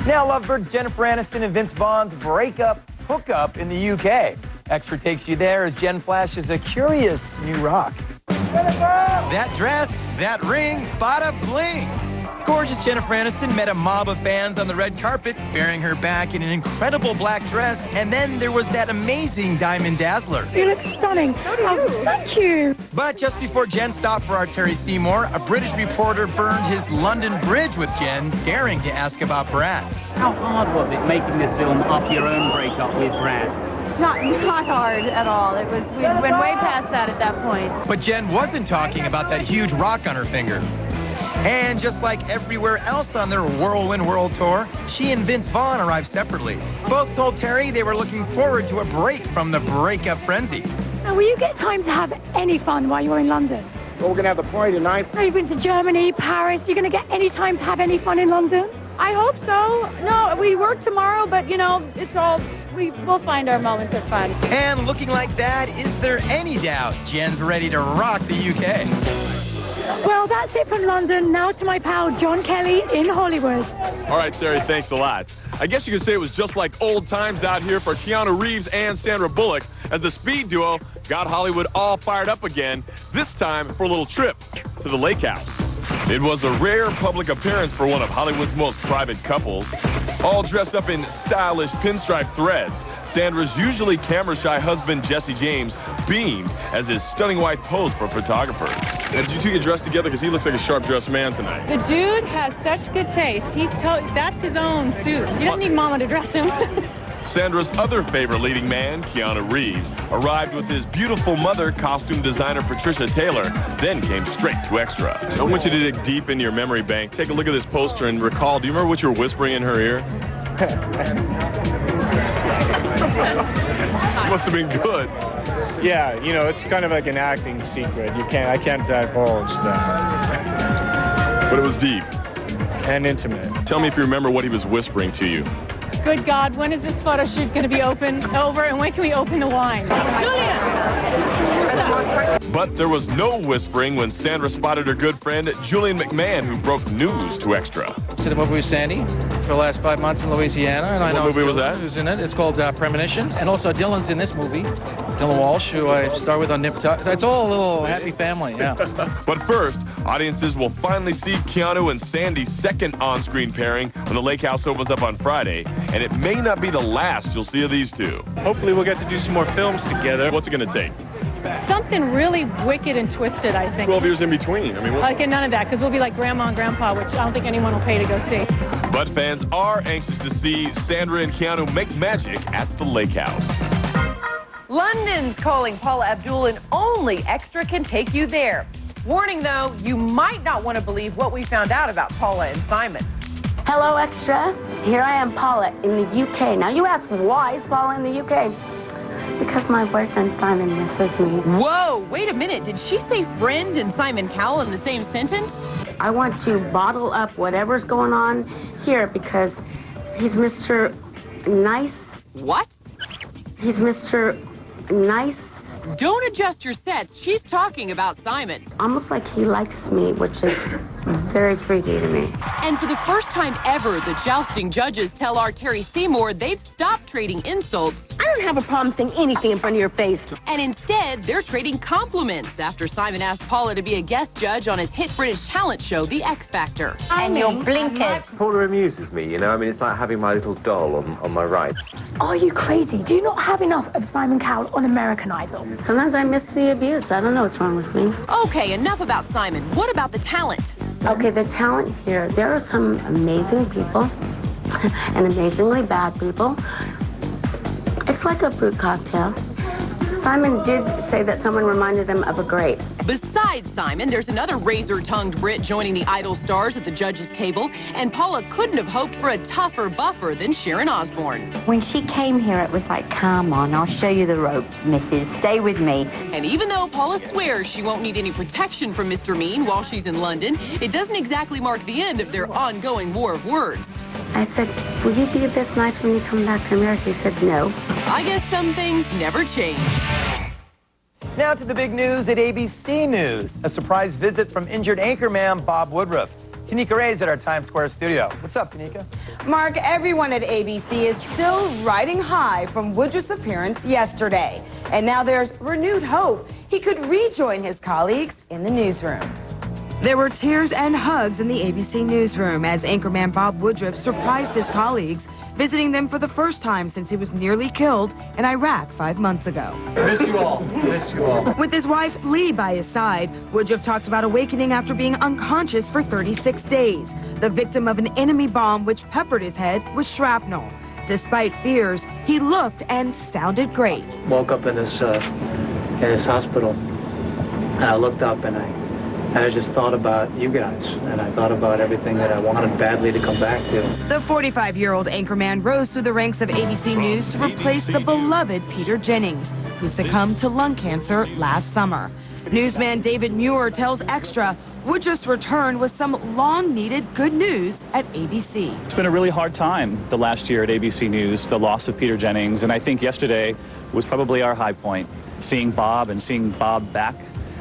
Now lovebirds Jennifer Aniston and Vince Vaughn's hookup in the UK. Extra takes you there as Jen flashes a curious new rock. That dress, that ring, bada bling. Gorgeous Jennifer Aniston met a mob of fans on the red carpet, bearing her back in an incredible black dress, and then there was that amazing diamond dazzler. You look stunning. Oh, thank you. But just before Jen stopped for our Terry Seymour, a British reporter burned his London Bridge with Jen, daring to ask about Brad. How hard was it making this film after your own breakup with Brad? Not hard at all. We went way past that at that point. But Jen wasn't talking about that huge rock on her finger. And just like everywhere else on their Whirlwind World Tour, she and Vince Vaughn arrived separately. Both told Terry they were looking forward to a break from the breakup frenzy. Now, will you get time to have any fun while you're in London? Well, we're going to have the party tonight. Are you going to Germany, Paris? You're going to get any time to have any fun in London? I hope so. No, we work tomorrow, but, you know, we'll find our moments of fun. And looking like that, is there any doubt Jen's ready to rock the UK? Well, that's it from London. Now to my pal John Kelly in Hollywood. All right, Sari, thanks a lot. I guess you could say it was just like old times out here for Keanu Reeves and Sandra Bullock as the Speed duo got Hollywood all fired up again, this time for a little trip to the lake house. It was a rare public appearance for one of Hollywood's most private couples, all dressed up in stylish pinstripe threads. Sandra's usually camera-shy husband, Jesse James, beamed as his stunning wife posed for photographers. And did you two get dressed together? Because he looks like a sharp-dressed man tonight. The dude has such good taste. That's his own suit. He doesn't need Mama to dress him. Sandra's other favorite leading man, Keanu Reeves, arrived with his beautiful mother, costume designer Patricia Taylor, then came straight to Extra. I want you to dig deep into your memory bank. Take a look at this poster and recall, do you remember what you were whispering in her ear? Must have been good. Yeah, you know, it's kind of like an acting secret. I can't divulge that. But it was deep. And intimate. Tell me if you remember what he was whispering to you. Good God, when is this photo shoot going to be over, and when can we open the wine? But there was no whispering when Sandra spotted her good friend, Julian McMahon, who broke news to Extra. Did a movie with Sandy for the last 5 months in Louisiana. And I know what movie was that? Who's in it. It's called Premonitions. And also Dylan's in this movie. Dylan Walsh, who I star with on Nip Tuck. It's all a little happy family, yeah. But first, audiences will finally see Keanu and Sandy's second on-screen pairing when the lake house opens up on Friday. And it may not be the last you'll see of these two. Hopefully we'll get to do some more films together. What's it going to take? Something really wicked and twisted, I think. 12 years in between. I mean, okay, none of that, because we'll be like Grandma and Grandpa, which I don't think anyone will pay to go see. But fans are anxious to see Sandra and Keanu make magic at the lake house. London's calling Paula Abdul, and only Extra can take you there. Warning, though, you might not want to believe what we found out about Paula and Simon. Hello, Extra. Here I am, Paula, in the UK. Now, you ask, why is Paula in the UK? Because my boyfriend Simon is with me. Whoa, wait a minute. Did she say friend and Simon Cowell in the same sentence? I want to bottle up whatever's going on here because he's Mr. Nice. What? He's Mr. Nice. Don't adjust your sets. She's talking about Simon. Almost like he likes me, which is very freaky to me. And for the first time ever, the jousting judges tell our Terry Seymour they've stopped trading insults I don't have a problem saying anything in front of your face. And instead, they're trading compliments after Simon asked Paula to be a guest judge on his hit British talent show, The X Factor. And you're blinking. Paula amuses me, you know. I mean, it's like having my little doll on my right. Are you crazy? Do you not have enough of Simon Cowell on American Idol? Sometimes I miss the abuse. I don't know what's wrong with me. Okay, enough about Simon. What about the talent? Okay, the talent here, there are some amazing people and amazingly bad people. It's like a fruit cocktail. Simon did say that someone reminded him of a grape. Besides Simon, there's another razor-tongued Brit joining the Idol stars at the judges' table, and Paula couldn't have hoped for a tougher buffer than Sharon Osbourne. When she came here, it was like, come on, I'll show you the ropes, Mrs. Stay with me. And even though Paula swears she won't need any protection from Mr. Mean while she's in London, it doesn't exactly mark the end of their ongoing war of words. I said, will you be a bit nice when you come back to America? He said, no. I guess some things never change. Now to the big news at ABC News. A surprise visit from injured anchorman Bob Woodruff. Tanika Ray's at our Times Square studio. What's up, Tanika? Mark, everyone at ABC is still riding high from Woodruff's appearance yesterday. And now there's renewed hope he could rejoin his colleagues in the newsroom. There were tears and hugs in the ABC newsroom as anchorman Bob Woodruff surprised his colleagues, visiting them for the first time since he was nearly killed in Iraq 5 months ago. Miss you all. Miss you all. With his wife, Lee, by his side, Woodruff talked about awakening after being unconscious for 36 days, the victim of an enemy bomb which peppered his head with shrapnel. Despite fears, he looked and sounded great. Woke up in this hospital, and I looked up and I just thought about you guys, and I thought about everything that I wanted badly to come back to. The 45-year-old anchorman rose through the ranks of ABC News to replace the beloved Peter Jennings, who succumbed to lung cancer last summer. Newsman David Muir tells Extra Woodruff's return was some long-needed good news at ABC. It's been a really hard time the last year at ABC News, the loss of Peter Jennings, and I think yesterday was probably our high point, seeing Bob and seeing Bob back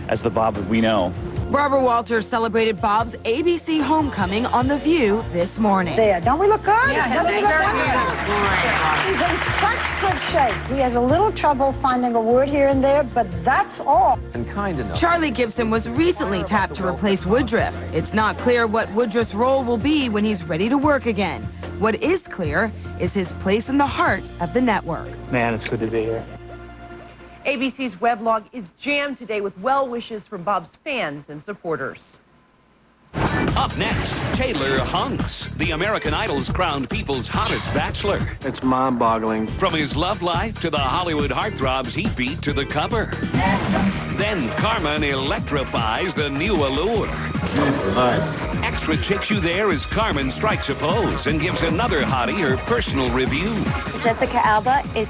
as the Bob that we know. Barbara Walters celebrated Bob's ABC homecoming on The View this morning. There, don't we look good? Yeah, don't we look good? He's in such good shape. He has a little trouble finding a word here and there, but that's all. And kind enough. Charlie Gibson was recently tapped to replace Woodruff. It's not clear what Woodruff's role will be when he's ready to work again. What is clear is his place in the heart of the network. Man, it's good to be here. ABC's weblog is jammed today with well wishes from Bob's fans and supporters. Up next, Taylor Hunks, the American Idol's crowned people's hottest bachelor. It's mind-boggling. From his love life to the Hollywood heartthrobs he beat to the cover. Then Carmen electrifies the new allure. Extra takes you there as Carmen strikes a pose and gives another hottie her personal review. Jessica Alba is...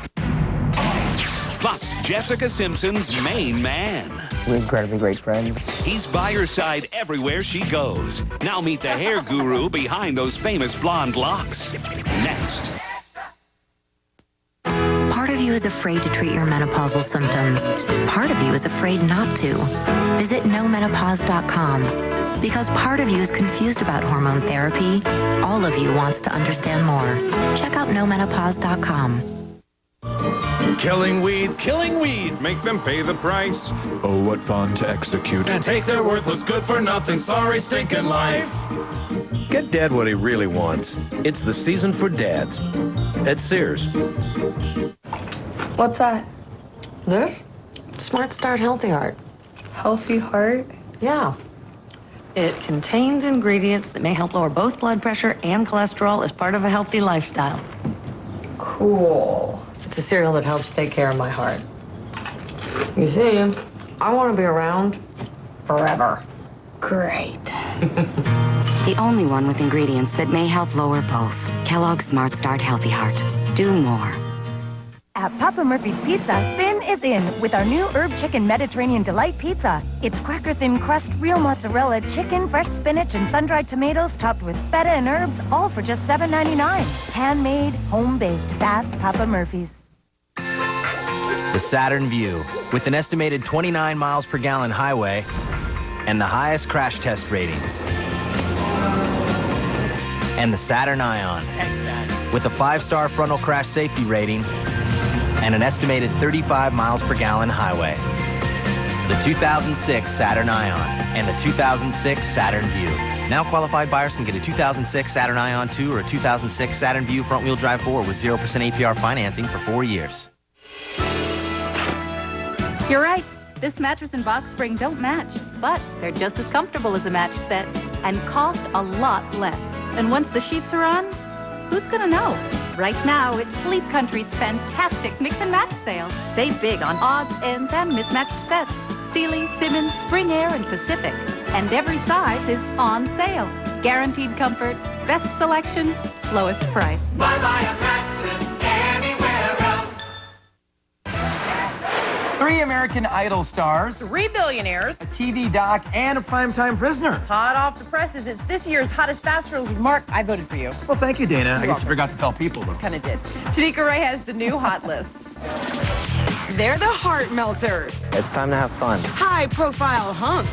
Plus, Jessica Simpson's main man. We're incredibly great friends. He's by her side everywhere she goes. Now meet the hair guru behind those famous blonde locks. Next. Part of you is afraid to treat your menopausal symptoms. Part of you is afraid not to. Visit nomenopause.com. Because part of you is confused about hormone therapy, all of you wants to understand more. Check out nomenopause.com. Killing weeds. Make them pay the price. Oh, what fun to execute. And take their worthless good for nothing sorry stinking life. Get Dad what he really wants. It's the season for dads. At Sears. What's that? This? Smart Start Healthy Heart. Healthy Heart? Yeah. It contains ingredients that may help lower both blood pressure and cholesterol as part of a healthy lifestyle. Cool. It's a cereal that helps take care of my heart. You see, I want to be around forever. Great. The only one with ingredients that may help lower both. Kellogg's Smart Start Healthy Heart. Do more. At Papa Murphy's Pizza, thin is in with our new Herb Chicken Mediterranean Delight Pizza. It's cracker-thin crust, real mozzarella, chicken, fresh spinach, and sun-dried tomatoes topped with feta and herbs, all for just $7.99. Handmade, home-baked. That's Papa Murphy's. The Saturn Vue, with an estimated 29 miles per gallon highway and the highest crash test ratings. And the Saturn Ion, with a 5-star frontal crash safety rating and an estimated 35 miles per gallon highway. The 2006 Saturn Ion and the 2006 Saturn Vue. Now qualified buyers can get a 2006 Saturn Ion 2 or a 2006 Saturn Vue front-wheel drive 4 with 0% APR financing for 4 years. You're right. This mattress and box spring don't match, but they're just as comfortable as a match set and cost a lot less. And once the sheets are on, who's gonna know? Right now, it's Sleep Country's fantastic mix and match sale. Save big on odds, ends, and mismatched sets. Sealy, Simmons, Spring Air, and Pacific. And every size is on sale. Guaranteed comfort, best selection, lowest price. Why buy a mattress anywhere else? 3 American Idol stars, 3 billionaires, a TV doc, and a primetime prisoner. Hot off the presses, it's this year's Hottest Bachelors. Mark, I voted for you. Well, thank you, Dana. I guess you forgot to tell people, though. Kind of did. Tanika Ray has the new hot list. They're the heart melters. It's time to have fun. High-profile hunks.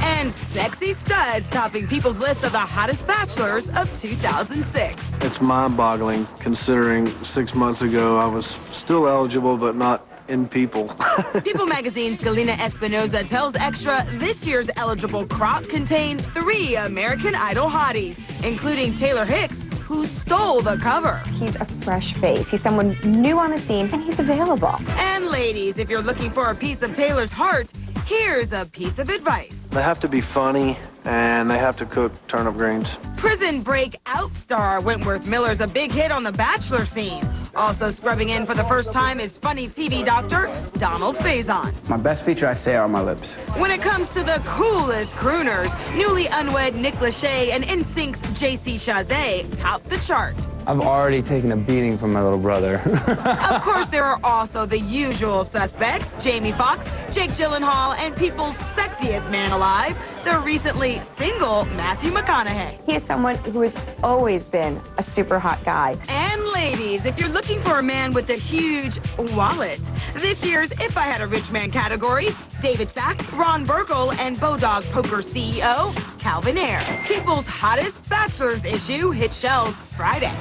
And sexy studs topping people's list of the hottest bachelors of 2006. It's mind-boggling, considering 6 months ago I was still eligible, but not in People. People Magazine's Galina Espinoza tells Extra this year's eligible crop contains 3 American Idol hotties, including Taylor Hicks, who stole the cover. He's a fresh face. He's someone new on the scene, and he's available. And ladies, if you're looking for a piece of Taylor's heart, here's a piece of advice. They have to be funny, and they have to cook turnip greens. Prison Break out star Wentworth Miller's a big hit on the Bachelor scene. Also scrubbing in for the first time is funny TV doctor Donald Faison. My best feature, I say, are my lips. When it comes to the coolest crooners, newly unwed Nick Lachey and NSYNC's JC Chazé top the chart. I've already taken a beating from my little brother. Of course, there are also the usual suspects, Jamie Foxx, Jake Gyllenhaal, and People's sexiest man alive, the recently single Matthew McConaughey. He is someone who has always been a super hot guy. And ladies, if you're looking for a man with a huge wallet, this year's If I Had a Rich Man category, David Sachs, Ron Burkle, and Bodog Poker CEO, Calvin Ayre. People's hottest bachelors issue hit shelves Friday.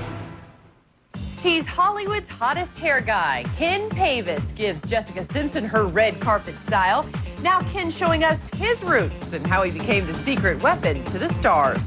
He's Hollywood's hottest hair guy. Ken Pavis gives Jessica Simpson her red carpet style. Now Ken showing us his roots and how he became the secret weapon to the stars.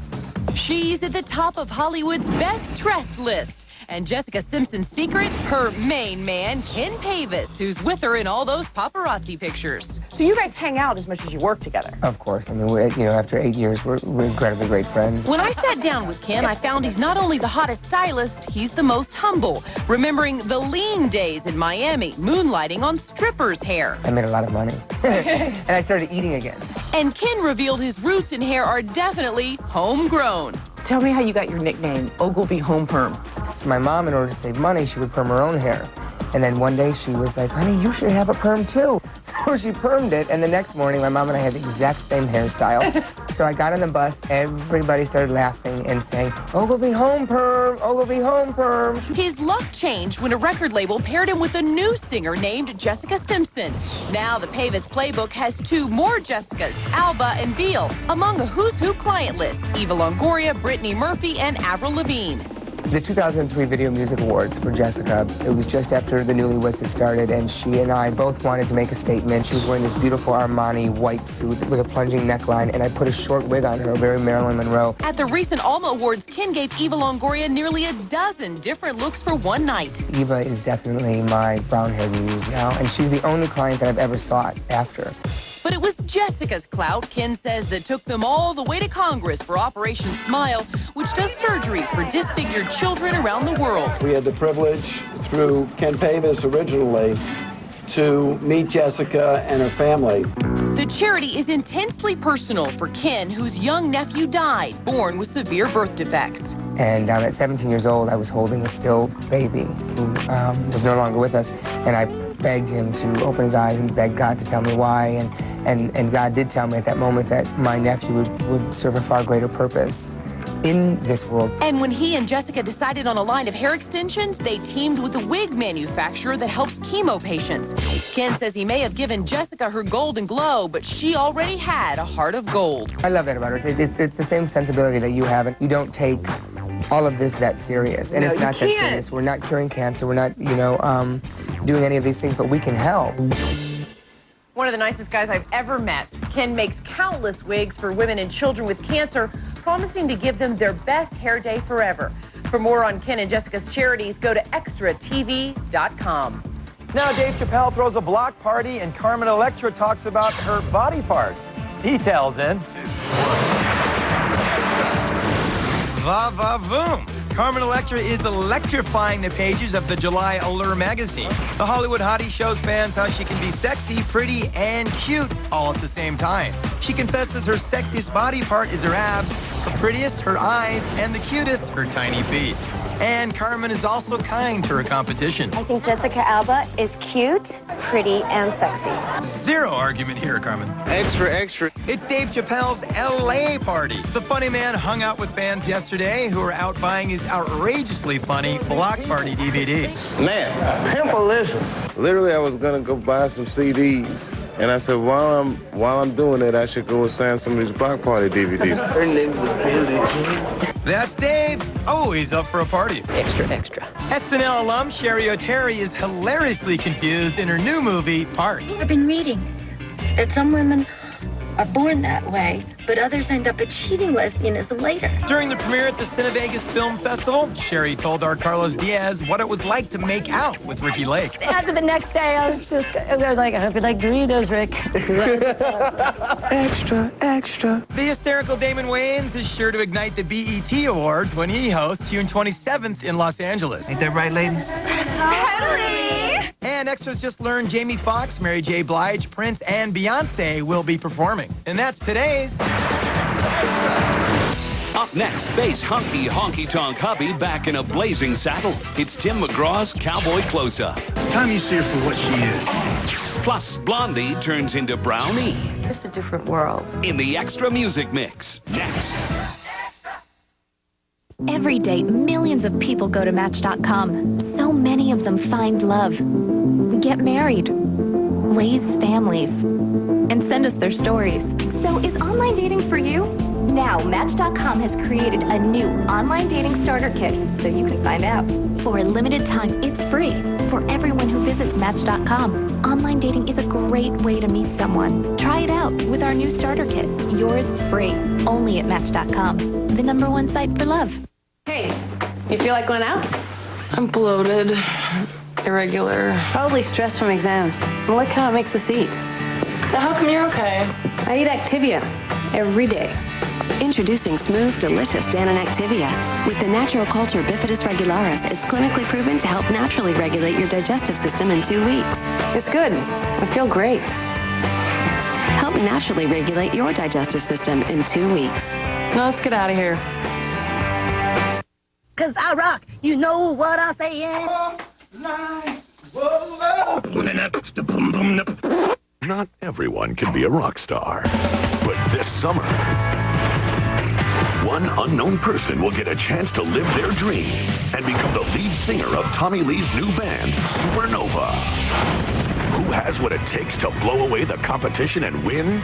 She's at the top of Hollywood's best dressed list. And Jessica Simpson's secret, her main man, Ken Pavis, who's with her in all those paparazzi pictures. So you guys hang out as much as you work together? Of course. I mean, after 8 years, we're incredibly great friends. When I sat down with Ken, I found he's not only the hottest stylist, he's the most humble, remembering the lean days in Miami, moonlighting on strippers' hair. I made a lot of money. And I started eating again. And Ken revealed his roots in hair are definitely homegrown. Tell me how you got your nickname, Ogilvy Home Perm. So my mom, in order to save money, she would perm her own hair. And then one day she was like, honey, you should have a perm too. So she permed it, and the next morning my mom and I had the exact same hairstyle. So I got on the bus, everybody started laughing and saying, Ogilvy Home Perm, Ogilvy Home Perm. His luck changed when a record label paired him with a new singer named Jessica Simpson. Now the Pavis playbook has 2 more Jessicas, Alba and Beale, among a who's who client list, Eva Longoria, Brittany Murphy, and Avril Lavigne. The 2003 Video Music Awards for Jessica, it was just after the Newlyweds had started, and she and I both wanted to make a statement. She was wearing this beautiful Armani white suit with a plunging neckline, and I put a short wig on her, very Marilyn Monroe. At the recent Alma Awards, Ken gave Eva Longoria nearly a dozen different looks for one night. Eva is definitely my brown-haired muse now, and she's the only client that I've ever sought after. But it was Jessica's clout, Ken says, that took them all the way to Congress for Operation Smile, which does surgeries for disfigured children around the world. We had the privilege, through Ken Pavis originally, to meet Jessica and her family. The charity is intensely personal for Ken, whose young nephew died, born with severe birth defects. And at 17 years old, I was holding a still baby who was no longer with us, and I begged him to open his eyes and begged God to tell me why, and God did tell me at that moment that my nephew would serve a far greater purpose in this world. And when he and Jessica decided on a line of hair extensions, they teamed with a wig manufacturer that helps chemo patients. Ken says he may have given Jessica her golden glow, but she already had a heart of gold. I love that about her. It's the same sensibility that you have. You don't take all of this that serious. And No, it's not you that can't. serious. We're not curing cancer. We're not, doing any of these things, but we can help. One of the nicest guys I've ever met. Ken makes countless wigs for women and children with cancer, promising to give them their best hair day forever. For more on Ken and Jessica's charities, go to extratv.com. Now Dave Chappelle throws a block party and Carmen Electra talks about her body parts. Details in. Va va voom. Carmen Electra is electrifying the pages of the July Allure magazine. The Hollywood hottie shows fans how she can be sexy, pretty, and cute all at the same time. She confesses her sexiest body part is her abs, her prettiest, her eyes, and the cutest, her tiny feet. And Carmen is also kind to her competition. I think Jessica Alba is cute, pretty, and sexy. Zero argument here, Carmen. Extra, extra. It's Dave Chappelle's LA party. The funny man hung out with fans yesterday who are out buying his outrageously funny Block Party DVD. Man, Pimpalicious. Literally, I was gonna go buy some CDs, and I said, while I'm doing it, I should go and sign some of these Block Party DVDs. Her name was Billie Jean. That's Dave. Always up for a party. Extra, extra. SNL alum Sherry O'Terry is hilariously confused in her new movie, Part. I've been reading that some women are born that way, but others end up achieving lesbianism later. During the premiere at the Cinevegas Film Festival, Sherry told our Carlos Diaz what it was like to make out with Ricky Lake. After the next day, I was like, I hope you like Doritos, Rick. Extra, extra. The hysterical Damon Wayans is sure to ignite the BET Awards when he hosts June 27th in Los Angeles. Ain't that right, ladies? And Extras just learned Jamie Foxx, Mary J. Blige, Prince, and Beyonce will be performing. And that's today's. Up next, face hunky honky tonk hubby back in a blazing saddle. It's Tim McGraw's Cowboy Close-Up. It's time you see her for what she is. Plus, Blondie turns into Brownie. Just a different world. In the Extra Music Mix. Next. Every day, millions of people go to Match.com. So many of them find love, get married, raise families, and send us their stories. So is online dating for you? Now, Match.com has created a new online dating starter kit so you can find out. For a limited time, it's free for everyone who visits Match.com. Online dating is a great way to meet someone. Try it out with our new starter kit. Yours free, only at Match.com, the #1 site for love. Hey, you feel like going out? I'm bloated, irregular. Probably stressed from exams. Look how it makes us eat. Now, how come you're okay? I eat Activia every day. Introducing smooth, delicious Dannon Activia. With the natural culture Bifidus regularis, it's clinically proven to help naturally regulate your digestive system in 2 weeks. It's good. I feel great. Help naturally regulate your digestive system in 2 weeks. Now let's get out of here. 'Cause I rock, you know what I'm saying? Not everyone can be a rock star. But this summer, one unknown person will get a chance to live their dream and become the lead singer of Tommy Lee's new band, Supernova. Who has what it takes to blow away the competition and win?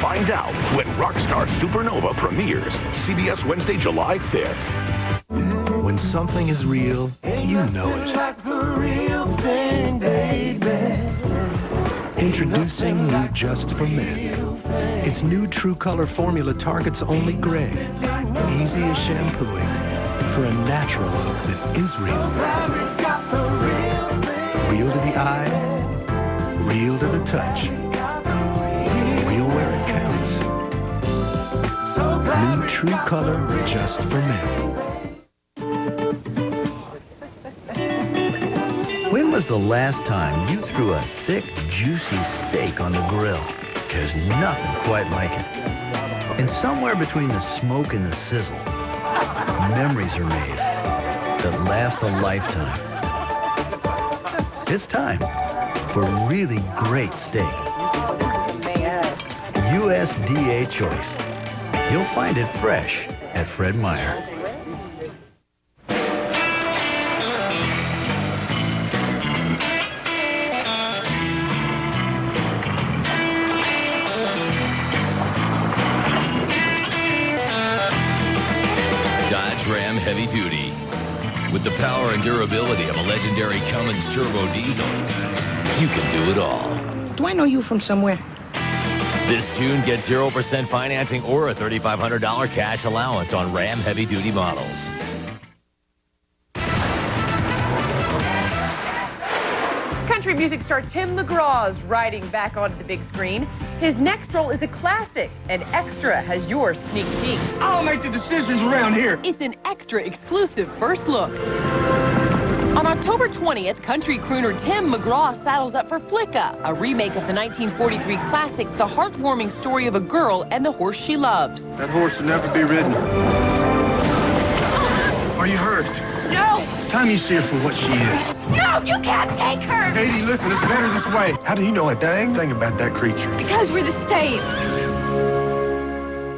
Find out when Rockstar Supernova premieres, CBS Wednesday, July 5th. When something is real, you know it. Introducing new Just for Men. Its new True Color formula targets only gray. Easy as shampooing for a natural look that is real. Real to the eye, real to the touch. Real where it counts. New True Color Just for Men. When was the last time you threw a thick, juicy steak on the grill? There's nothing quite like it. And somewhere between the smoke and the sizzle, memories are made that last a lifetime. It's time for really great steak. USDA Choice. You'll find it fresh at Fred Meyer. Dodge Ram Ram Heavy Duty. With the power and durability of a legendary Cummins turbo diesel, you can do it all. Do I know you from somewhere? This June, get 0% financing or a $3,500 cash allowance on Ram Heavy Duty models. Country music star Tim McGraw's riding back onto the big screen. His next role is a classic, and Extra has your sneak peek. I'll make the decisions around here. It's an Extra exclusive first look. On October 20th, country crooner Tim McGraw saddles up for Flicka, a remake of the 1943 classic, The Heartwarming Story of a Girl and the Horse She Loves. That horse will never be ridden. Are you hurt? No! It's time you see her for what she is. No, you can't take her! Katie, listen, it's better this way. How do you know a dang thing about that creature? Because we're the same.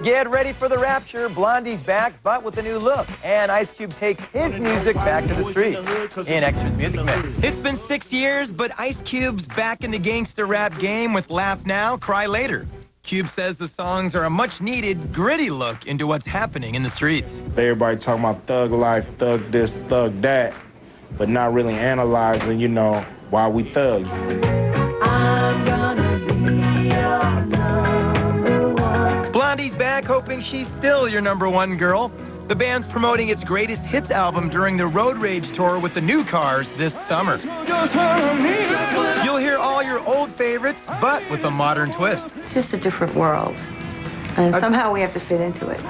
Get ready for the rapture. Blondie's back, but with a new look. And Ice Cube takes his music back to the streets in Extra's Music Mix. It's been 6 years, but Ice Cube's back in the gangster rap game with Laugh Now, Cry Later. Cube says the songs are a much-needed, gritty look into what's happening in the streets. Everybody talking about thug life, thug this, thug that, but not really analyzing, you know, why we thugs. I'm gonna be your number one. Blondie's back, hoping she's still your number one girl. The band's promoting its greatest hits album during the Road Rage tour with the New Cars this summer. You'll hear all your old favorites, but with a modern twist. It's just a different world. And somehow we have to fit into it.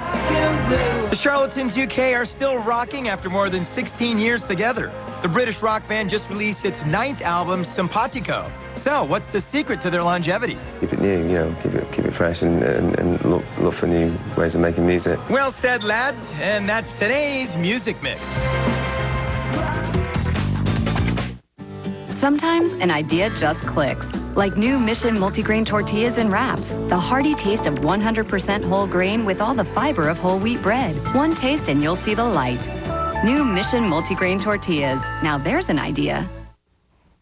The Charlatans UK are still rocking after more than 16 years together. The British rock band just released its 9th album, Simpatico. So, what's the secret to their longevity? Keep it new, you know, keep it fresh and look for new ways of making music. Well said, lads. And that's today's Music Mix. Sometimes an idea just clicks. Like new Mission multigrain tortillas and wraps. The hearty taste of 100% whole grain with all the fiber of whole wheat bread. One taste and you'll see the light. New Mission multigrain tortillas. Now there's an idea.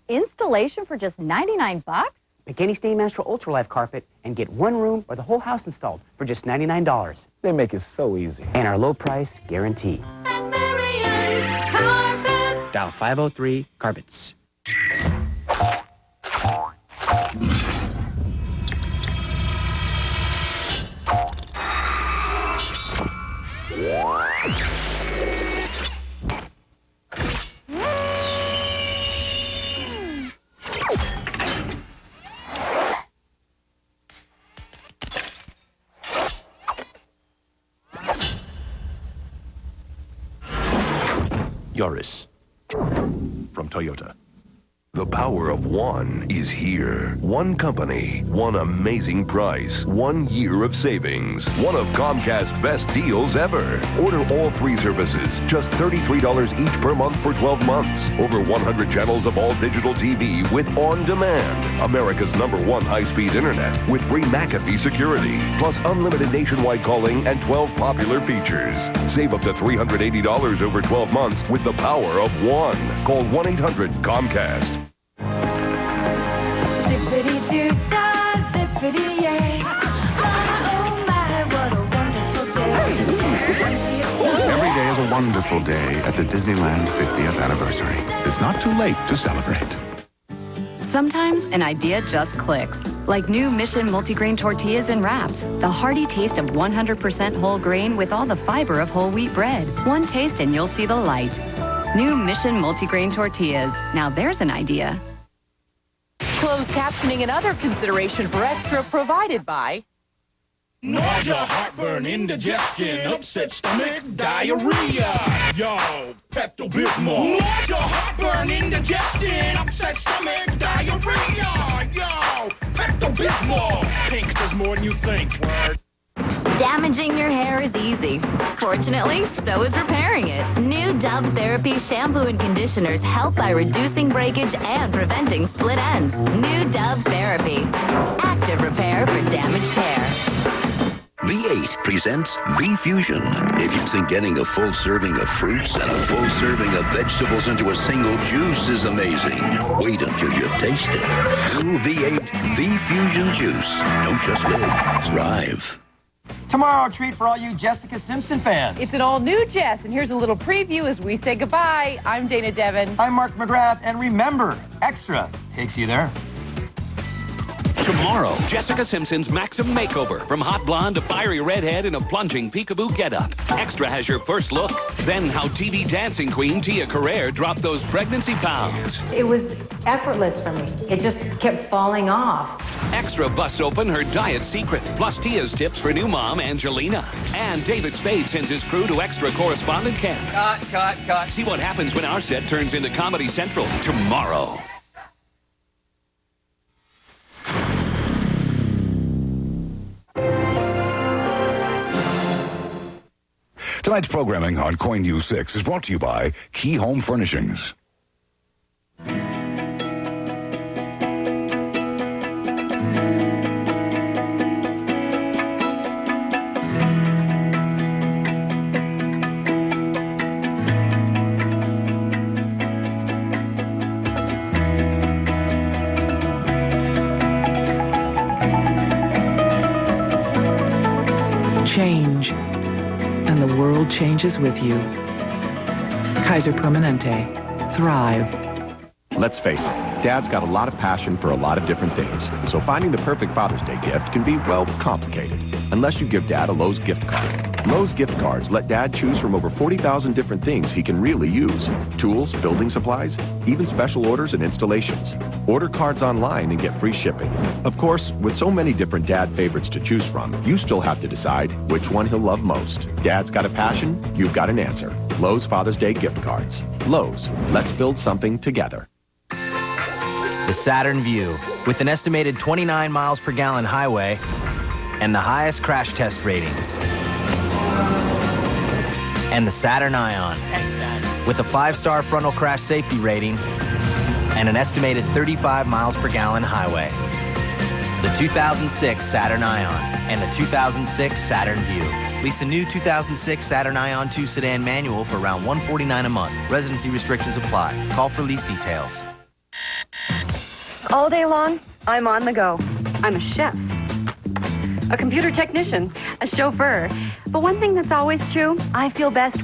Installation for just $99? Pick any Stainmaster Ultralife carpet and get one room or the whole house installed for just $99. They make it so easy. And our low price guarantee. Dial 503 Carpets. Yaris from Toyota. The power of one is here. One company, one amazing price, 1 year of savings. One of Comcast's best deals ever. Order all 3 services, just $33 each per month for 12 months. Over 100 channels of all digital TV with On Demand. America's #1 high-speed internet with free McAfee security. Plus unlimited nationwide calling and 12 popular features. Save up to $380 over 12 months with the power of one. Call 1-800-COMCAST. Every day is a wonderful day at the Disneyland 50th anniversary. It's not too late to celebrate. Sometimes an idea just clicks. Like new Mission multigrain tortillas and wraps. The hearty taste of 100% whole grain with all the fiber of whole wheat bread. One taste and you'll see the light. New Mission multigrain tortillas. Now there's an idea. Closed captioning and other consideration for Extra provided by Nausea, heartburn, indigestion, upset stomach, diarrhea. Yo, Pepto-Bismol. Nausea, heartburn, indigestion, upset stomach, diarrhea. Yo, Pepto-Bismol. Pink does more than you think, word. Damaging your hair is easy. Fortunately, so is repairing it. New Dove Therapy shampoo and conditioners help by reducing breakage and preventing split ends. New Dove Therapy. Active repair for damaged hair. V8 presents V-Fusion. If you think getting a full serving of fruits and a full serving of vegetables into a single juice is amazing, wait until you taste it. New V8 V-Fusion Juice. Don't just live, thrive. Tomorrow, a treat for all you Jessica Simpson fans. It's an all-new Jess, and here's a little preview as we say goodbye. I'm Dana Devin. I'm Mark McGrath, and remember, Extra takes you there. Tomorrow, Jessica Simpson's Maxim Makeover. From hot blonde to fiery redhead in a plunging peekaboo getup. Extra has your first look. Then how TV dancing queen Tia Carrere dropped those pregnancy pounds. It was effortless for me. It just kept falling off. Extra busts open her diet secret, plus Tia's tips for new mom Angelina. And David Spade sends his crew to Extra correspondent camp. Cut. See what happens when our set turns into Comedy Central tomorrow. Tonight's programming on KOIN News 6 is brought to you by Key Home Furnishings. Change, and the world changes with you. Kaiser Permanente. Thrive. Let's face it, Dad's got a lot of passion for a lot of different things. So finding the perfect Father's Day gift can be, well, complicated. Unless you give Dad a Lowe's gift card. Lowe's gift cards let Dad choose from over 40,000 different things he can really use. Tools, building supplies, even special orders and installations. Order cards online and get free shipping. Of course, with so many different Dad favorites to choose from, you still have to decide which one he'll love most. Dad's got a passion, you've got an answer. Lowe's Father's Day gift cards. Lowe's, let's build something together. The Saturn Vue, with an estimated 29 miles per gallon highway and the highest crash test ratings. And the Saturn Ion, with a 5-star frontal crash safety rating and an estimated 35 miles per gallon highway. The 2006 Saturn Ion and the 2006 Saturn Vue. Lease a new 2006 Saturn Ion 2 sedan manual for around $149 a month. Residency restrictions apply. Call for lease details. All day long, I'm on the go. I'm a chef, a computer technician, a chauffeur. But one thing that's always true, I feel best